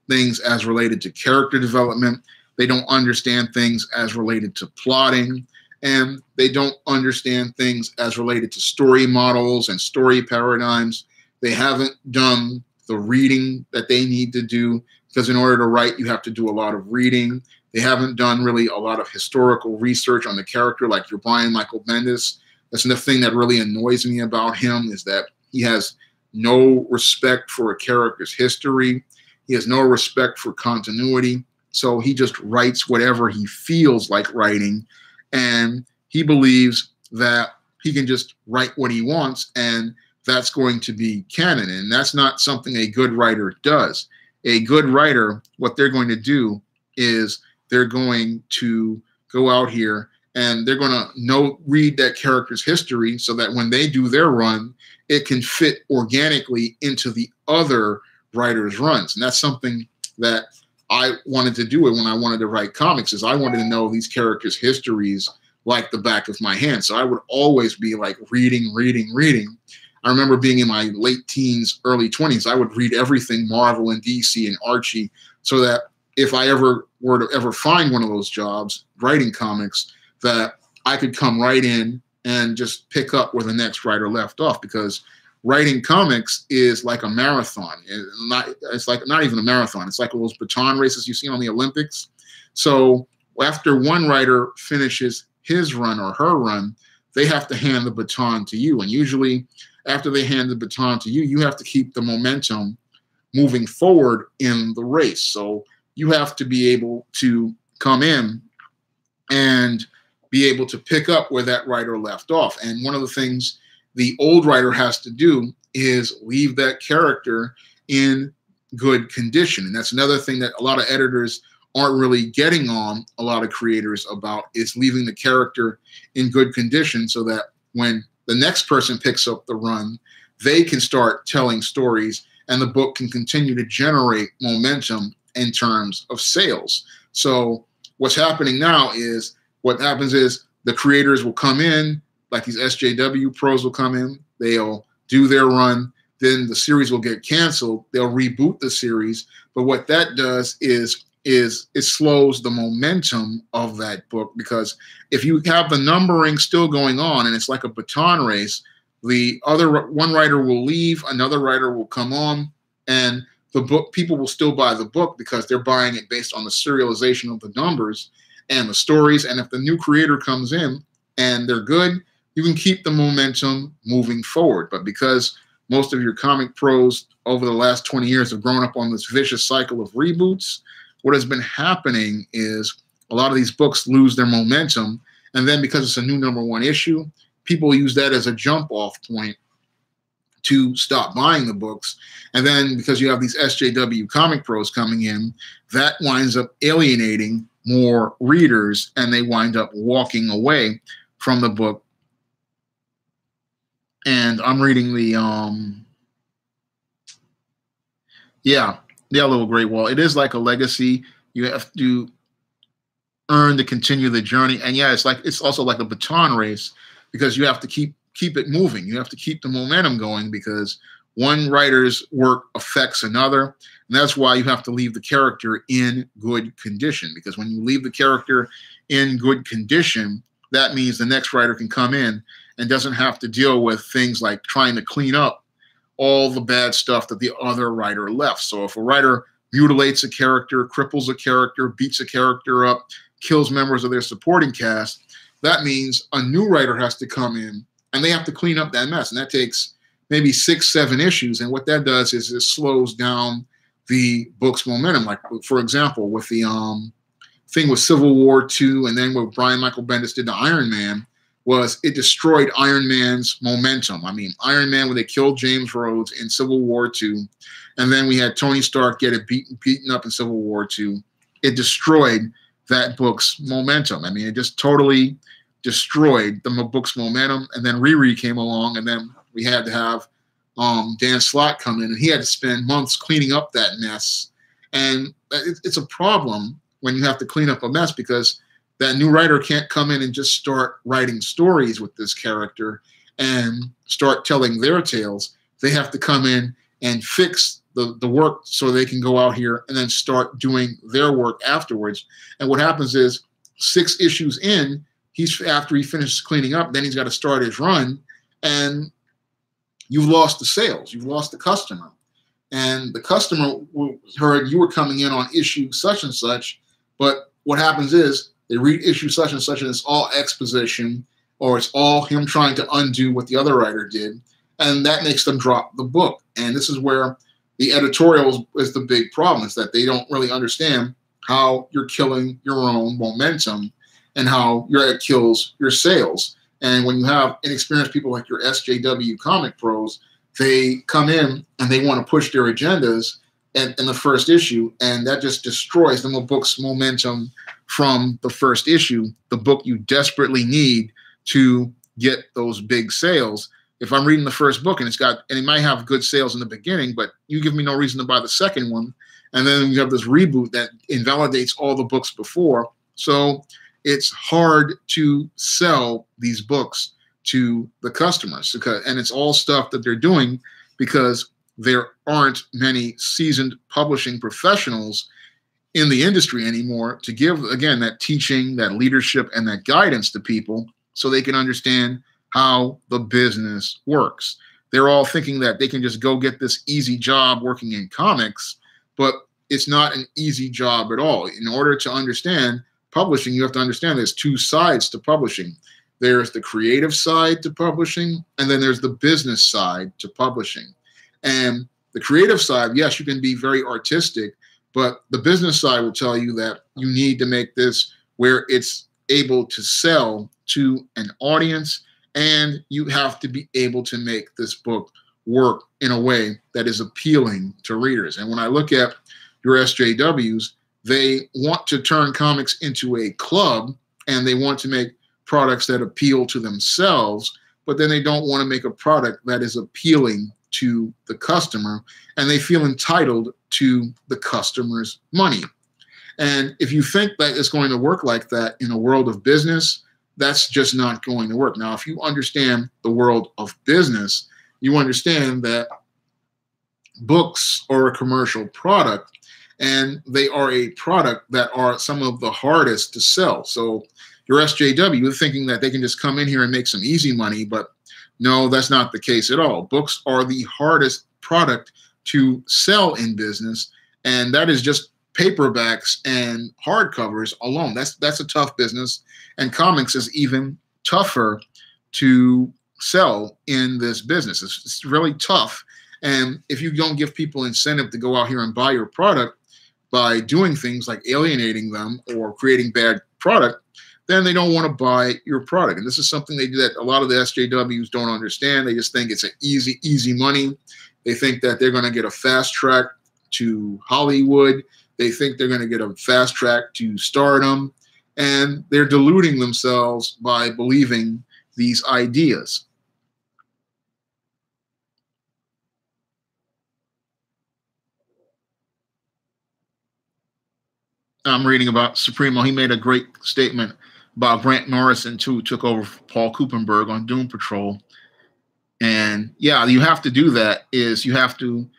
things as related to character development. They don't understand things as related to plotting. And they don't understand things as related to story models and story paradigms. They haven't done the reading that they need to do, because in order to write, you have to do a lot of reading. They haven't done really a lot of historical research on the character, like your Brian Michael Bendis. That's the thing that really annoys me about him, is that he has no respect for a character's history. He has no respect for continuity. So he just writes whatever he feels like writing. And he believes that he can just write what he wants, and that's going to be canon. And that's not something a good writer does. A good writer, what they're going to do is they're going to go out here and they're going to read that character's history, so that when they do their run, it can fit organically into the other writers' runs. And that's something that I wanted to do when I wanted to write comics, is I wanted to know these characters' histories like the back of my hand. So I would always be like reading. I remember being in my late teens, early 20s, I would read everything Marvel and DC and Archie, so that if I ever were to ever find one of those jobs, writing comics, that I could come right in and just pick up where the next writer left off. Because writing comics is like a marathon. It's like not even a marathon. It's like those baton races you see on the Olympics. So after one writer finishes his run or her run, they have to hand the baton to you. And usually after they hand the baton to you, you have to keep the momentum moving forward in the race. So you have to be able to come in and be able to pick up where that writer left off. And one of the things the old writer has to do is leave that character in good condition. And that's another thing that a lot of editors aren't really getting on a lot of creators about, is leaving the character in good condition, so that when the next person picks up the run, they can start telling stories and the book can continue to generate momentum in terms of sales. So what's happening now is, what happens is the creators will come in, like these SJW pros will come in, they'll do their run, then the series will get canceled, they'll reboot the series. But what that does is it slows the momentum of that book, because if you have the numbering still going on and it's like a baton race, one writer will leave, another writer will come on, and the book, people will still buy the book because they're buying it based on the serialization of the numbers. and the stories. And if the new creator comes in and they're good, you can keep the momentum moving forward. But because most of your comic pros over the last 20 years have grown up on this vicious cycle of reboots, what has been happening is a lot of these books lose their momentum. And then because it's a new #1 issue, people use that as a jump-off point to stop buying the books. And then because you have these SJW comic pros coming in, that winds up alienating more readers, and they wind up walking away from the book. And I'm reading the Yellow Great Wall. It is like a legacy. You have to earn to continue the journey. And yeah, it's also like a baton race, because you have to keep it moving. You have to keep the momentum going, because one writer's work affects another. And that's why you have to leave the character in good condition, because when you leave the character in good condition, that means the next writer can come in and doesn't have to deal with things like trying to clean up all the bad stuff that the other writer left. So if a writer mutilates a character, cripples a character, beats a character up, kills members of their supporting cast, that means a new writer has to come in and they have to clean up that mess. And that takes maybe 6, 7 issues. And what that does is it slows down the book's momentum. Like, for example, with the thing with Civil War II, and then what Brian Michael Bendis did to Iron Man, was it destroyed Iron Man's momentum. I mean, Iron Man, when they killed James Rhodes in Civil War II, and then we had Tony Stark get it beaten up in Civil War II, it destroyed that book's momentum. I mean, it just totally destroyed the book's momentum. And then Riri came along, and then we had to have Dan Slott come in, and he had to spend months cleaning up that mess. And it's a problem when you have to clean up a mess, because that new writer can't come in and just start writing stories with this character and start telling their tales. They have to come in and fix the work so they can go out here and then start doing their work afterwards. And what happens is 6 issues in, after he finishes cleaning up, then he's got to start his run, and you've lost the sales. You've lost the customer. And the customer heard you were coming in on issue such and such, but what happens is they read issue such and such, and it's all exposition, or it's all him trying to undo what the other writer did, and that makes them drop the book. And this is where the editorial is the big problem, is that they don't really understand how you're killing your own momentum and how it kills your sales. And when you have inexperienced people like your SJW comic pros, they come in and they want to push their agendas in the first issue, and that just destroys the book's momentum from the first issue, the book you desperately need to get those big sales. If I'm reading the first book and it might have good sales in the beginning, but you give me no reason to buy the second one, and then you have this reboot that invalidates all the books before. So it's hard to sell these books to the customers, and it's all stuff that they're doing because there aren't many seasoned publishing professionals in the industry anymore to give, again, that teaching, that leadership, and that guidance to people so they can understand how the business works. They're all thinking that they can just go get this easy job working in comics, but it's not an easy job at all. In order to understand publishing, you have to understand there's 2 sides to publishing. There's the creative side to publishing, and then there's the business side to publishing. And the creative side, yes, you can be very artistic, but the business side will tell you that you need to make this where it's able to sell to an audience, and you have to be able to make this book work in a way that is appealing to readers. And when I look at your SJWs, they want to turn comics into a club, and they want to make products that appeal to themselves, but then they don't want to make a product that is appealing to the customer, and they feel entitled to the customer's money. And if you think that it's going to work like that in a world of business, that's just not going to work. Now, if you understand the world of business, you understand that books are a commercial product, and they are a product that are some of the hardest to sell. So your SJW, you're thinking that they can just come in here and make some easy money, but no, that's not the case at all. Books are the hardest product to sell in business, and that is just paperbacks and hardcovers alone. That's a tough business, and comics is even tougher to sell in this business. It's really tough, and if you don't give people incentive to go out here and buy your product by doing things like alienating them or creating bad product, then they don't want to buy your product. And this is something they do that a lot of the SJWs don't understand. They just think it's an easy money. They think that they're going to get a fast track to Hollywood. They think they're going to get a fast track to stardom. And they're deluding themselves by believing these ideas. I'm reading about Supremo. He made a great statement about Grant Morrison, too, who took over for Paul Kuppenberg on Doom Patrol. And yeah, you have to do that. Is you have to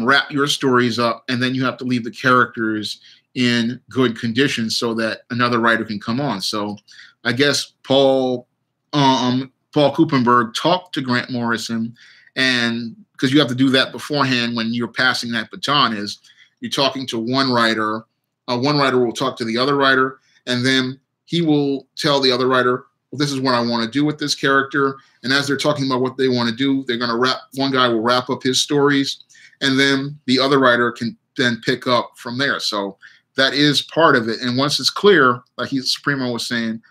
wrap your stories up, and then you have to leave the characters in good condition so that another writer can come on. So I guess Paul Kuppenberg talked to Grant Morrison, and because you have to do that beforehand when you're passing that baton, is you're talking to one writer. One writer will talk to the other writer, and then he will tell the other writer, well, this is what I want to do with this character. And as they're talking about what they want to do, they're going to one guy will wrap up his stories, and then the other writer can then pick up from there. So that is part of it. And once it's clear, like Supremo was saying,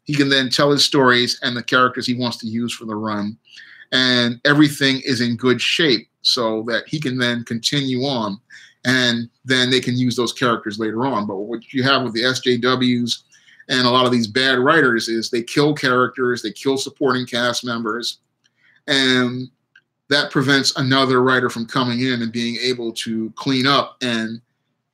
he can then tell his stories and the characters he wants to use for the run. And everything is in good shape so that he can then continue on. And then they can use those characters later on. But what you have with the SJWs and a lot of these bad writers is they kill characters, they kill supporting cast members, and that prevents another writer from coming in and being able to clean up, and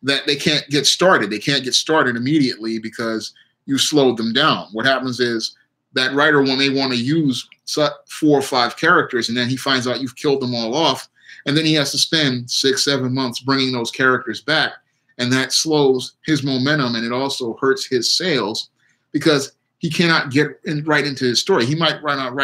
that they can't get started. They can't get started immediately because you slowed them down. What happens is that writer, when they want to use 4 or 5 characters, and then he finds out you've killed them all off, and then he has to spend 6-7 months bringing those characters back. And that slows his momentum, and it also hurts his sales because he cannot get right into his story. He might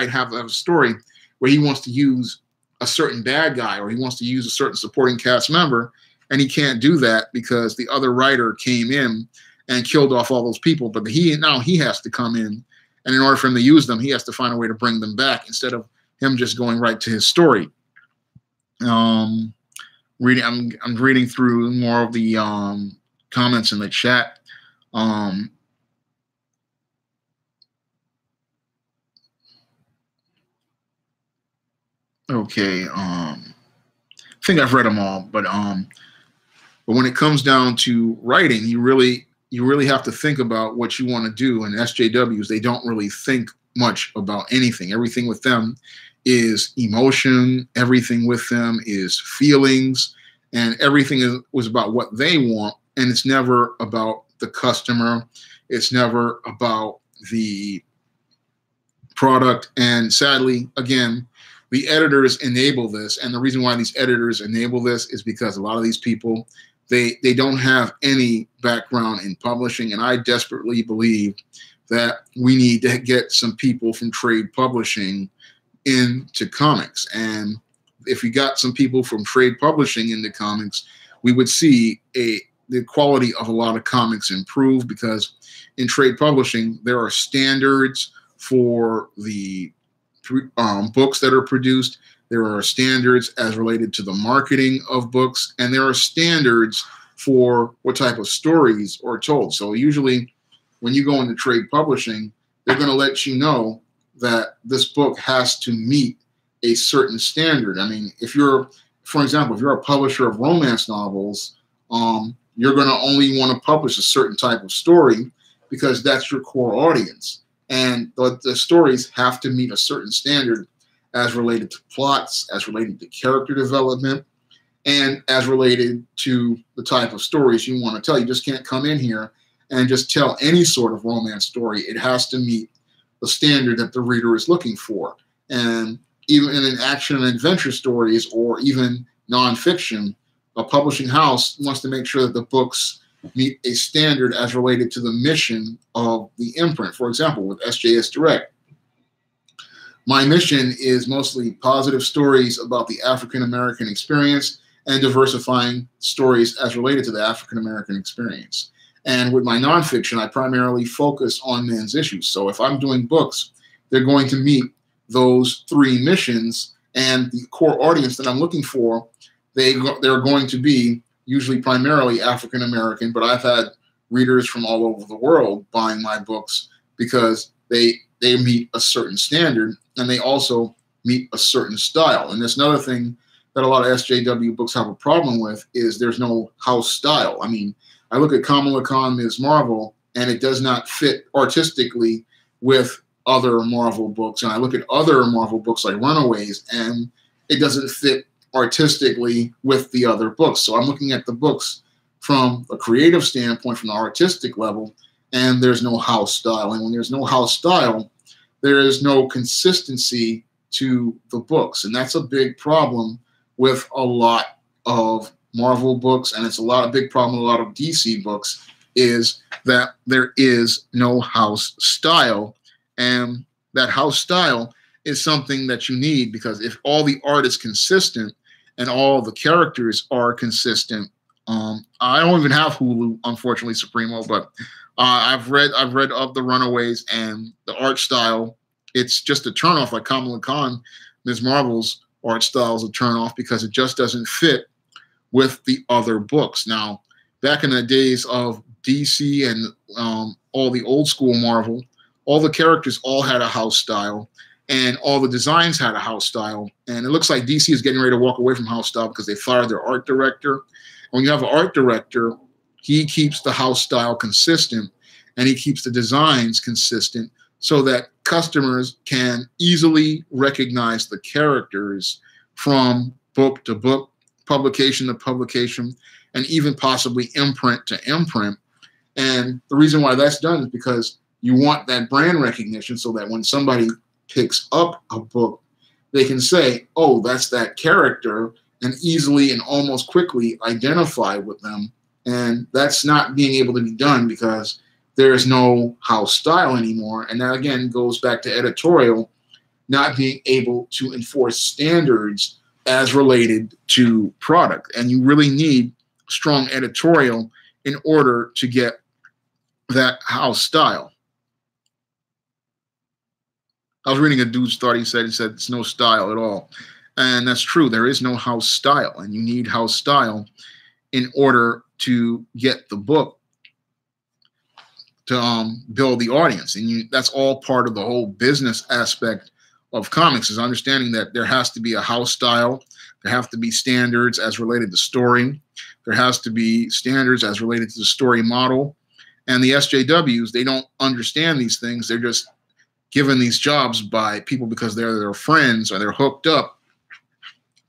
have a story where he wants to use a certain bad guy, or he wants to use a certain supporting cast member, and he can't do that because the other writer came in and killed off all those people. But now he has to come in, and in order for him to use them, he has to find a way to bring them back instead of him just going right to his story. I'm reading through more of the comments in the chat. Okay, I think I've read them all, but when it comes down to writing, you really have to think about what you want to do. And SJWs, they don't really think much about anything. Everything with them is emotion, everything with them is feelings, and everything was about what they want, and it's never about the customer. It's never about the product. And sadly, again, the editors enable this, and the reason why these editors enable this is because a lot of these people, they don't have any background in publishing, and I desperately believe that we need to get some people from trade publishing into comics. And if we got some people from trade publishing into comics, we would see the quality of a lot of comics improve, because in trade publishing, there are standards for the books that are produced. There are standards as related to the marketing of books, and there are standards for what type of stories are told. So usually when you go into trade publishing, they're going to let you know that this book has to meet a certain standard. I mean, for example, if you're a publisher of romance novels, you're going to only want to publish a certain type of story because that's your core audience. And the stories have to meet a certain standard as related to plots, as related to character development, and as related to the type of stories you want to tell. You just can't come in here and just tell any sort of romance story. It has to meet the standard that the reader is looking for. And even in action and adventure stories, or even nonfiction, a publishing house wants to make sure that the books meet a standard as related to the mission of the imprint. For example, with SJS Direct, my mission is mostly positive stories about the African American experience and diversifying stories as related to the African American experience. And with my nonfiction, I primarily focus on men's issues. So if I'm doing books, they're going to meet those three missions, and the core audience that I'm looking for, they're going to be usually primarily African American, but I've had readers from all over the world buying my books because they meet a certain standard, and they also meet a certain style. And that's another thing that a lot of SJW books have a problem with, is there's no house style. I mean, I look at Kamala Khan, Ms. Marvel, and it does not fit artistically with other Marvel books. And I look at other Marvel books like Runaways, and it doesn't fit artistically with the other books. So I'm looking at the books from a creative standpoint, from the artistic level, and there's no house style. And when there's no house style, there is no consistency to the books. And that's a big problem with a lot of Marvel books, and it's a big problem with a lot of DC books, is that there is no house style. And that house style is something that you need, because if all the art is consistent and all the characters are consistent, I don't even have Hulu, unfortunately, Supremo, but I've read of the Runaways, and the art style, it's just a turnoff. Like Kamala Khan, Ms. Marvel's art style is a turnoff because it just doesn't fit with the other books. Now, back in the days of DC and all the old school Marvel, all the characters all had a house style, and all the designs had a house style. And it looks like DC is getting ready to walk away from house style because they fired their art director. When you have an art director, he keeps the house style consistent, and he keeps the designs consistent so that customers can easily recognize the characters from book to book, publication to publication, and even possibly imprint to imprint. And the reason why that's done is because you want that brand recognition, so that when somebody picks up a book, they can say, oh, that's that character, and easily and almost quickly identify with them. And that's not being able to be done because there's no house style anymore. And that, again, goes back to editorial not being able to enforce standards as related to product. And you really need strong editorial in order to get that house style. I was reading a dude's thought. He said it's no style at all. And that's true. There is no house style, and you need house style in order to get the book to build the audience. And that's all part of the whole business aspect of comics, is understanding that there has to be a house style. There have to be standards as related to story. There has to be standards as related to the story model. And the SJWs, they don't understand these things. They're just given these jobs by people because they're their friends or they're hooked up.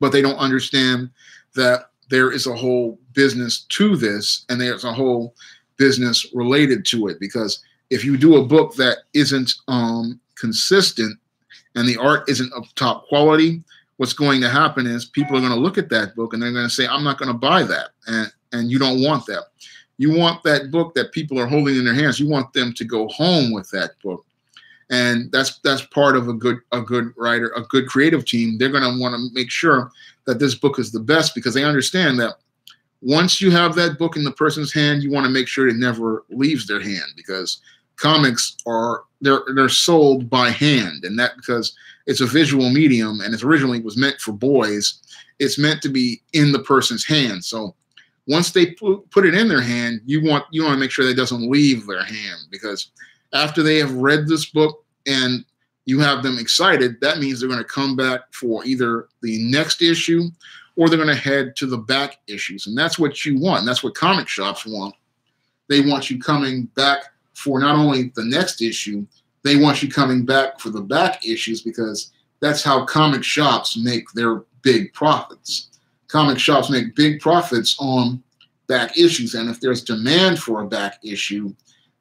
But they don't understand that there is a whole business to this, and there's a whole business related to it. Because if you do a book that isn't consistent and the art isn't of top quality, what's going to happen is people are going to look at that book and they're going to say, I'm not going to buy that. And you don't want that. You want that book that people are holding in their hands. You want them to go home with that book. And that's part of a good writer, a good creative team. They're going to want to make sure that this book is the best, because they understand that once you have that book in the person's hand, you want to make sure it never leaves their hand, because comics they're sold by hand, and that because it's a visual medium and it originally was meant for boys, it's meant to be in the person's hand. So once they put it in their hand, you want to make sure that it doesn't leave their hand, because after they have read this book and you have them excited, that means they're going to come back for either the next issue or they're going to head to the back issues. And that's what you want. That's what comic shops want. They want you coming back for not only the next issue, they want you coming back for the back issues, because that's how comic shops make their big profits. Comic shops make big profits on back issues. And if there's demand for a back issue,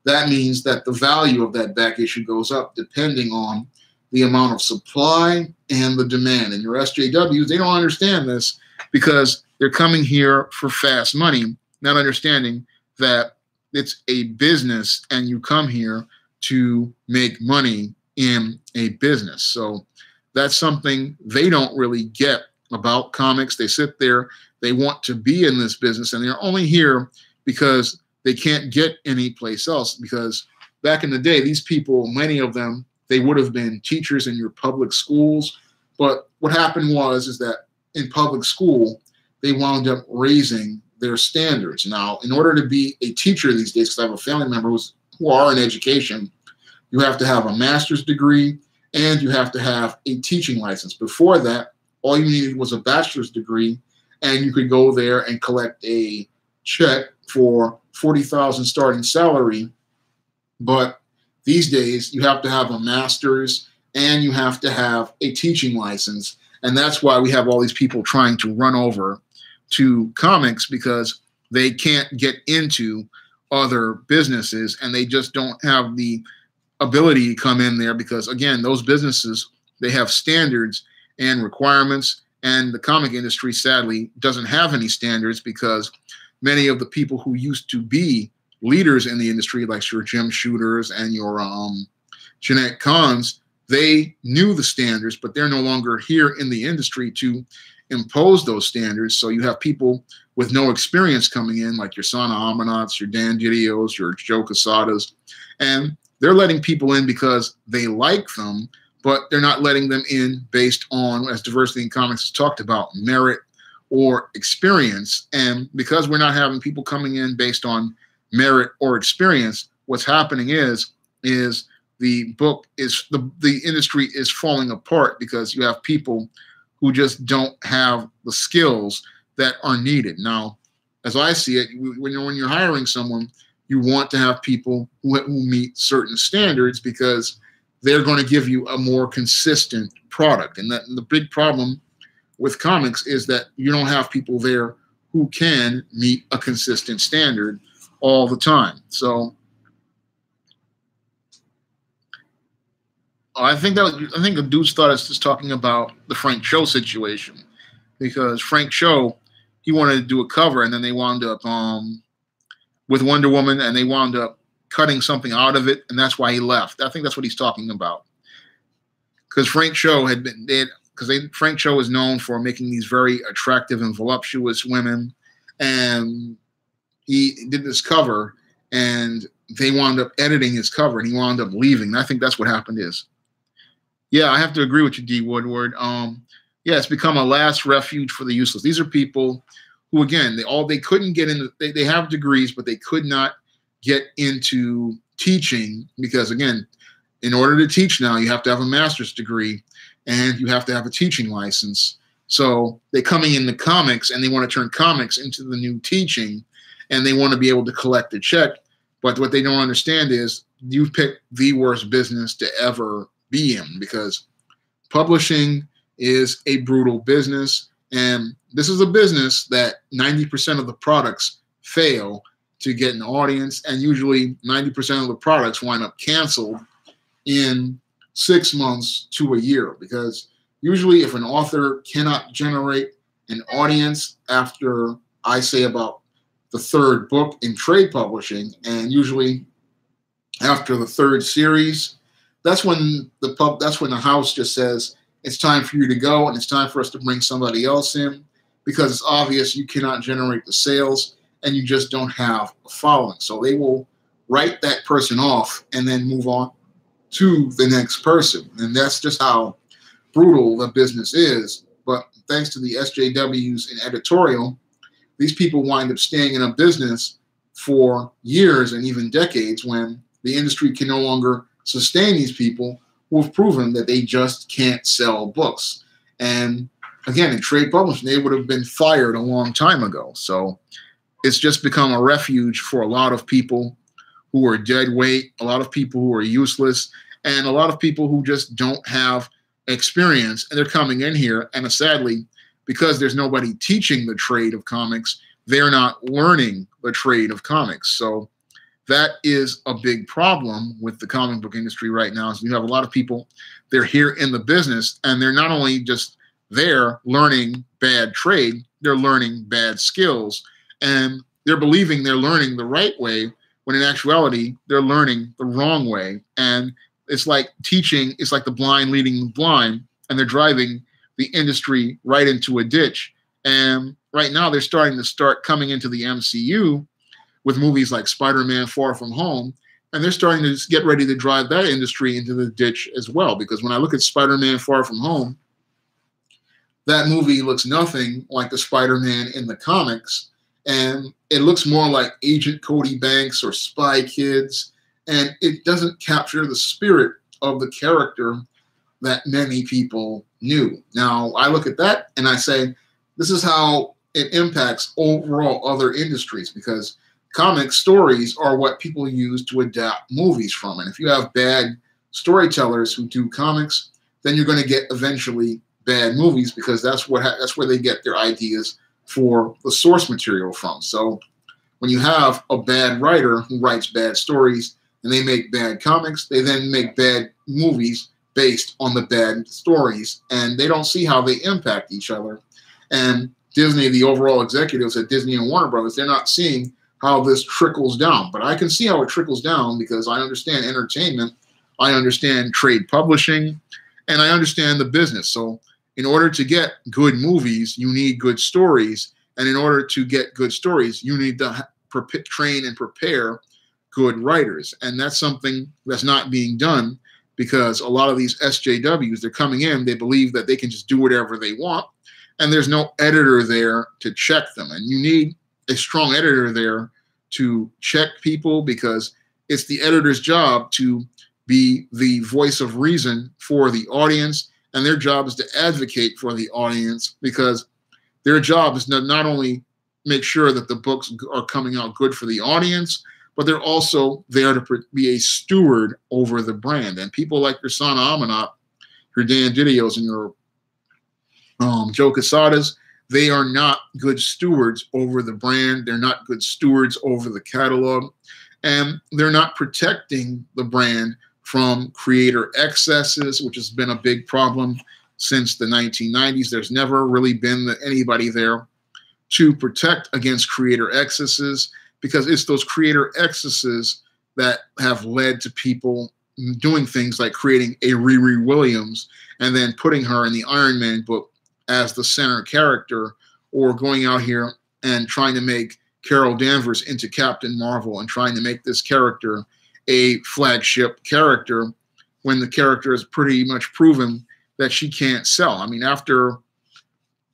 that means that the value of that back issue goes up depending on the amount of supply and the demand. And your SJWs, they don't understand this because they're coming here for fast money, not understanding that it's a business and you come here to make money in a business. So that's something they don't really get about comics. They sit there, they want to be in this business, and they're only here because they can't get anyplace else. Because back in the day, these people, many of them, they would have been teachers in your public schools. But what happened is that in public school, they wound up raising their standards. Now, in order to be a teacher these days, because I have a family member who are in education, you have to have a master's degree and you have to have a teaching license. Before that, all you needed was a bachelor's degree, and you could go there and collect a check for $40,000 starting salary. But these days, you have to have a master's and you have to have a teaching license. And that's why we have all these people trying to run over to comics, because they can't get into other businesses and they just don't have the ability to come in there, because again, those businesses, they have standards and requirements, and the comic industry sadly doesn't have any standards, because many of the people who used to be leaders in the industry, like your Jim Shooters and your Jeanette Kahns, they knew the standards, but they're no longer here in the industry to impose those standards. So you have people with no experience coming in, like your Sana Amanats, your Dan Didio's, your Joe Casadas, and they're letting people in because they like them, but they're not letting them in based on, as Diversity in Comics has talked about, merit or experience. And because we're not having people coming in based on merit or experience, what's happening is the industry is falling apart, because you have people who just don't have the skills that are needed. Now, as I see it, when you're hiring someone, you want to have people who meet certain standards, because they're going to give you a more consistent product. And the big problem with comics is that you don't have people there who can meet a consistent standard all the time. So I think the dude started just talking about the Frank Cho situation, because Frank Cho, he wanted to do a cover, and then they wound up with Wonder Woman, and they wound up cutting something out of it, and that's why he left. I think that's what he's talking about, because Frank Cho Frank Cho is known for making these very attractive and voluptuous women, and he did this cover, and they wound up editing his cover, and he wound up leaving. And I think that's what happened is. Yeah, I have to agree with you, D. Woodward. Yeah, it's become a last refuge for the useless. These are people who, again, they couldn't get into. They have degrees, but they could not get into teaching, because, again, in order to teach now, you have to have a master's degree and you have to have a teaching license. So they're coming into comics, and they want to turn comics into the new teaching, and they want to be able to collect a check. But what they don't understand is you've picked the worst business to ever be in, because publishing is a brutal business, and this is a business that 90% of the products fail to get an audience, and usually 90% of the products wind up canceled in 6 months to a year, because usually if an author cannot generate an audience after, I say, about the third book in trade publishing, and usually after the third series, that's when the house just says it's time for you to go, and it's time for us to bring somebody else in, because it's obvious you cannot generate the sales and you just don't have a following. So they will write that person off and then move on to the next person. And that's just how brutal the business is. But thanks to the SJWs in editorial, these people wind up staying in a business for years and even decades, when the industry can no longer sustain these people who have proven that they just can't sell books. And again, in trade publishing, they would have been fired a long time ago. So it's just become a refuge for a lot of people who are dead weight, a lot of people who are useless, and a lot of people who just don't have experience. And they're coming in here, and sadly, because there's nobody teaching the trade of comics, they're not learning the trade of comics. So that is a big problem with the comic book industry right now. So you have a lot of people, they're here in the business, and they're not only just there learning bad trade, they're learning bad skills, and they're believing they're learning the right way, when in actuality, they're learning the wrong way. And it's like teaching, it's like the blind leading the blind, and they're driving the industry right into a ditch. And right now they're starting to coming into the MCU with movies like Spider-Man Far From Home, and they're starting to get ready to drive that industry into the ditch as well. Because when I look at Spider-Man Far From Home, that movie looks nothing like the Spider-Man in the comics, and it looks more like Agent Cody Banks or Spy Kids, and it doesn't capture the spirit of the character that many people knew. Now, I look at that and I say, this is how it impacts overall other industries, because comic stories are what people use to adapt movies from. And if you have bad storytellers who do comics, then you're going to get eventually bad movies, because that's where they get their ideas for the source material from. So when you have a bad writer who writes bad stories and they make bad comics, they then make bad movies based on the bad stories, and they don't see how they impact each other. And Disney, the overall executives at Disney and Warner Brothers, they're not seeing how this trickles down. But I can see how it trickles down, because I understand entertainment, I understand trade publishing, and I understand the business. So in order to get good movies, you need good stories. And in order to get good stories, you need to train and prepare good writers. And that's something that's not being done, because a lot of these SJWs, they're coming in, they believe that they can just do whatever they want, and there's no editor there to check them. And you need a strong editor there to check people, because it's the editor's job to be the voice of reason for the audience, and their job is to advocate for the audience, because their job is to not only make sure that the books are coming out good for the audience, but they're also there to be a steward over the brand. And people like your Sana Amanat, your Dan Didio's, and your Joe Quesada's, they are not good stewards over the brand. They're not good stewards over the catalog. And they're not protecting the brand from creator excesses, which has been a big problem since the 1990s. There's never really been anybody there to protect against creator excesses, because it's those creator excesses that have led to people doing things like creating a Riri Williams and then putting her in the Iron Man book as the center character, or going out here and trying to make Carol Danvers into Captain Marvel and trying to make this character a flagship character, when the character is pretty much proven that she can't sell. I mean, after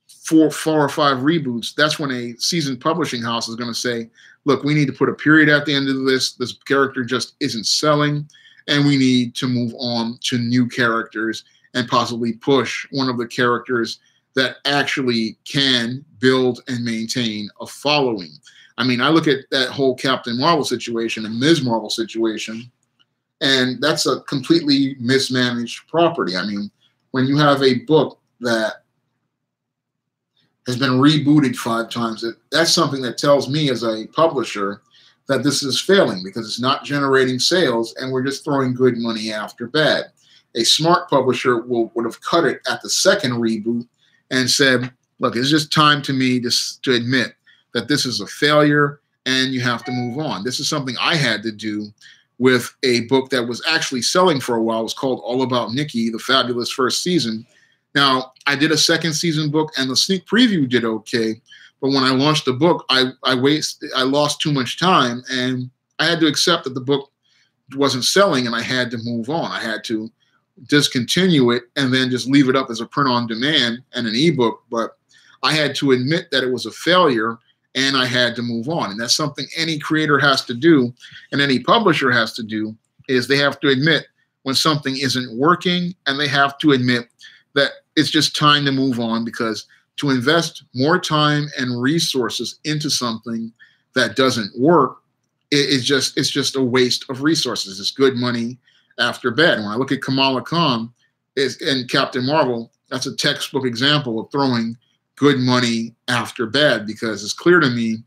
four or five reboots, that's when a seasoned publishing house is going to say, look, we need to put a period at the end of this. This character just isn't selling, and we need to move on to new characters and possibly push one of the characters that actually can build and maintain a following. I mean, I look at that whole Captain Marvel situation and Ms. Marvel situation, and that's a completely mismanaged property. I mean, when you have a book that has been rebooted 5 times, that's something that tells me as a publisher that this is failing, because it's not generating sales and we're just throwing good money after bad. A smart publisher would have cut it at the second reboot and said, look, it's just time to me to admit that this is a failure and you have to move on. This is something I had to do with a book that was actually selling for a while. It was called All About Nikki, the fabulous first season. Now, I did a second season book and the sneak preview did okay, but when I launched the book, I lost too much time, and I had to accept that the book wasn't selling and I had to move on. I had to discontinue it and then just leave it up as a print on demand and an ebook, but I had to admit that it was a failure and I had to move on. And that's something any creator has to do and any publisher has to do, is they have to admit when something isn't working, and they have to admit that it's just time to move on, because to invest more time and resources into something that doesn't work, it's just a waste of resources. It's good money after bad. When I look at Kamala Khan and Captain Marvel, that's a textbook example of throwing good money after bad, because it's clear to me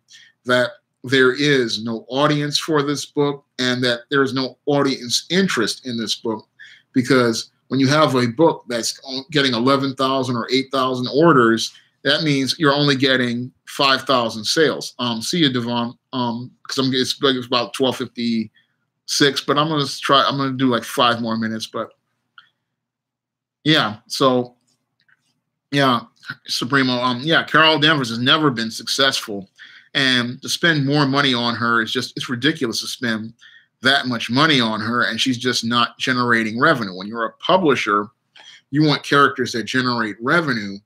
that there is no audience for this book and that there is no audience interest in this book, because when you have a book that's getting 11,000 or 8,000 orders, that means you're only getting 5,000 sales. See you, Devon. Because it's about 12:56, but I'm gonna do like 5 more minutes. But yeah, so Yeah, Supremo. Yeah, Carol Danvers has never been successful, and to spend more money on her is it's ridiculous to spend that much money on her, and she's just not generating revenue. When you're a publisher, you want characters that generate revenue,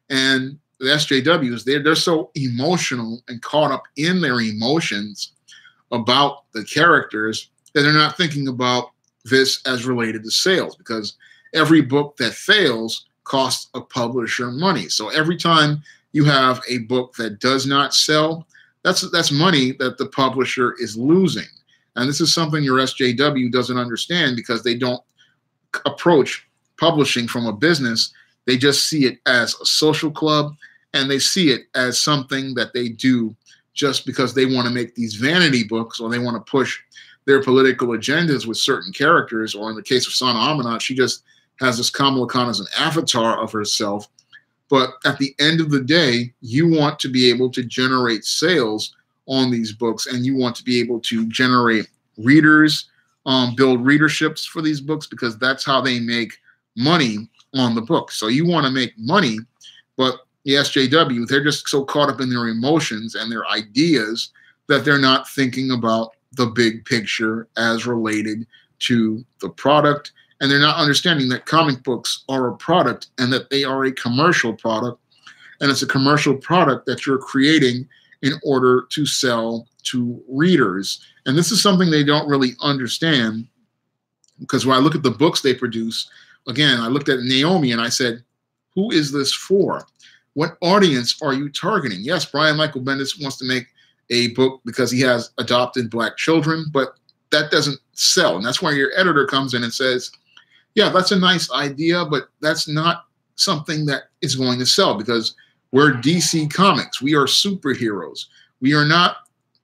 and the SJWs, they're so emotional and caught up in their emotions about the characters that they're not thinking about this as related to sales, because every book that fails costs a publisher money. So every time you have a book that does not sell, that's money that the publisher is losing. And this is something your SJW doesn't understand, because they don't approach publishing from a business. They just see it as a social club, and they see it as something that they do just because they want to make these vanity books, or they want to push their political agendas with certain characters. Or in the case of Sana Amanat, she just has this Kamala Khan as an avatar of herself. But at the end of the day, you want to be able to generate sales on these books, and you want to be able to generate readers, build readerships for these books, because that's how they make money on the book. So you want to make money, but the SJW, they're just so caught up in their emotions and their ideas that they're not thinking about the big picture as related to the product. And they're not understanding that comic books are a product, and that they are a commercial product. And it's a commercial product that you're creating in order to sell to readers. And this is something they don't really understand, because when I look at the books they produce, again, I looked at Naomi and I said, who is this for? What audience are you targeting? Yes, Brian Michael Bendis wants to make a book because he has adopted Black children, but that doesn't sell. And that's why your editor comes in and says, yeah, that's a nice idea, but that's not something that is going to sell, because we're DC Comics. We are superheroes. We are not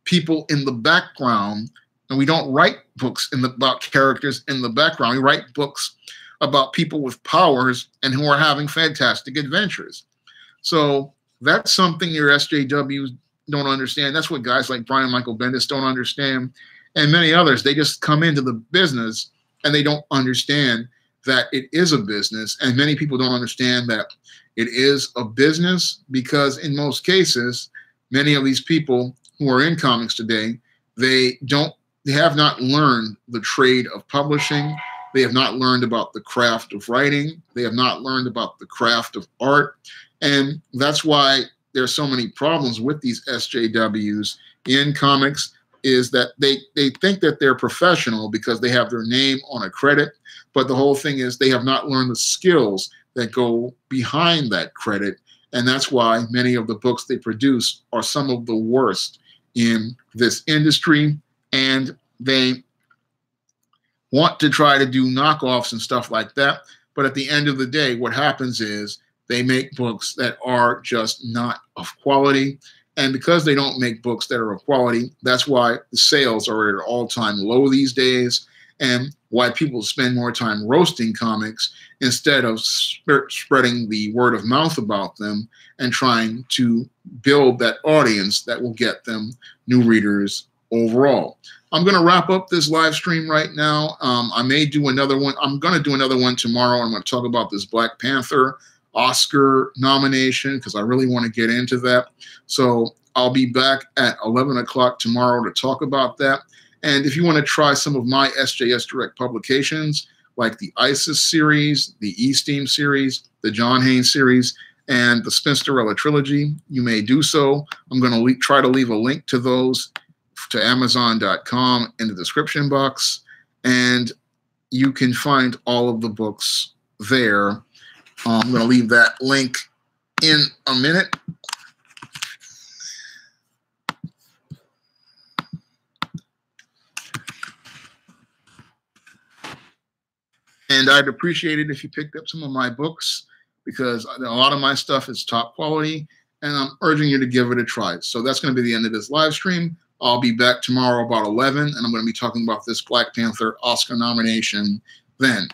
people in the background, and we don't write books about characters in the background. We write books about people with powers and who are having fantastic adventures. So that's something your SJWs don't understand. That's what guys like Brian Michael Bendis don't understand, and many others. They just come into the business and they don't understand that it is a business. And many people don't understand that it is a business, because in most cases, many of these people who are in comics today, they have not learned the trade of publishing. They have not learned about the craft of writing. They have not learned about the craft of art. And that's why there's so many problems with these SJWs in comics, is that they think that they're professional because they have their name on a credit. But the whole thing is they have not learned the skills that go behind that credit. And that's why many of the books they produce are some of the worst in this industry. And they want to try to do knockoffs and stuff like that. But at the end of the day, what happens is they make books that are just not of quality. And because they don't make books that are of quality, that's why the sales are at an all-time low these days, and why people spend more time roasting comics instead of spreading the word of mouth about them and trying to build that audience that will get them new readers overall. I'm going to wrap up this live stream right now. I may do another one. I'm going to do another one tomorrow. I'm going to talk about this Black Panther Oscar nomination, because I really want to get into that. So I'll be back at 11 o'clock tomorrow to talk about that. And if you want to try some of my SJS Direct publications, like the ISIS series, the E-Steam series, the John Haynes series, and the Spinsterella trilogy, you may do so. I'm going to try to leave a link to those to Amazon.com in the description box, and you can find all of the books there. I'm going to leave that link in a minute. And I'd appreciate it if you picked up some of my books, because a lot of my stuff is top quality, and I'm urging you to give it a try. So that's going to be the end of this live stream. I'll be back tomorrow about 11, and I'm going to be talking about this Black Panther Oscar nomination then.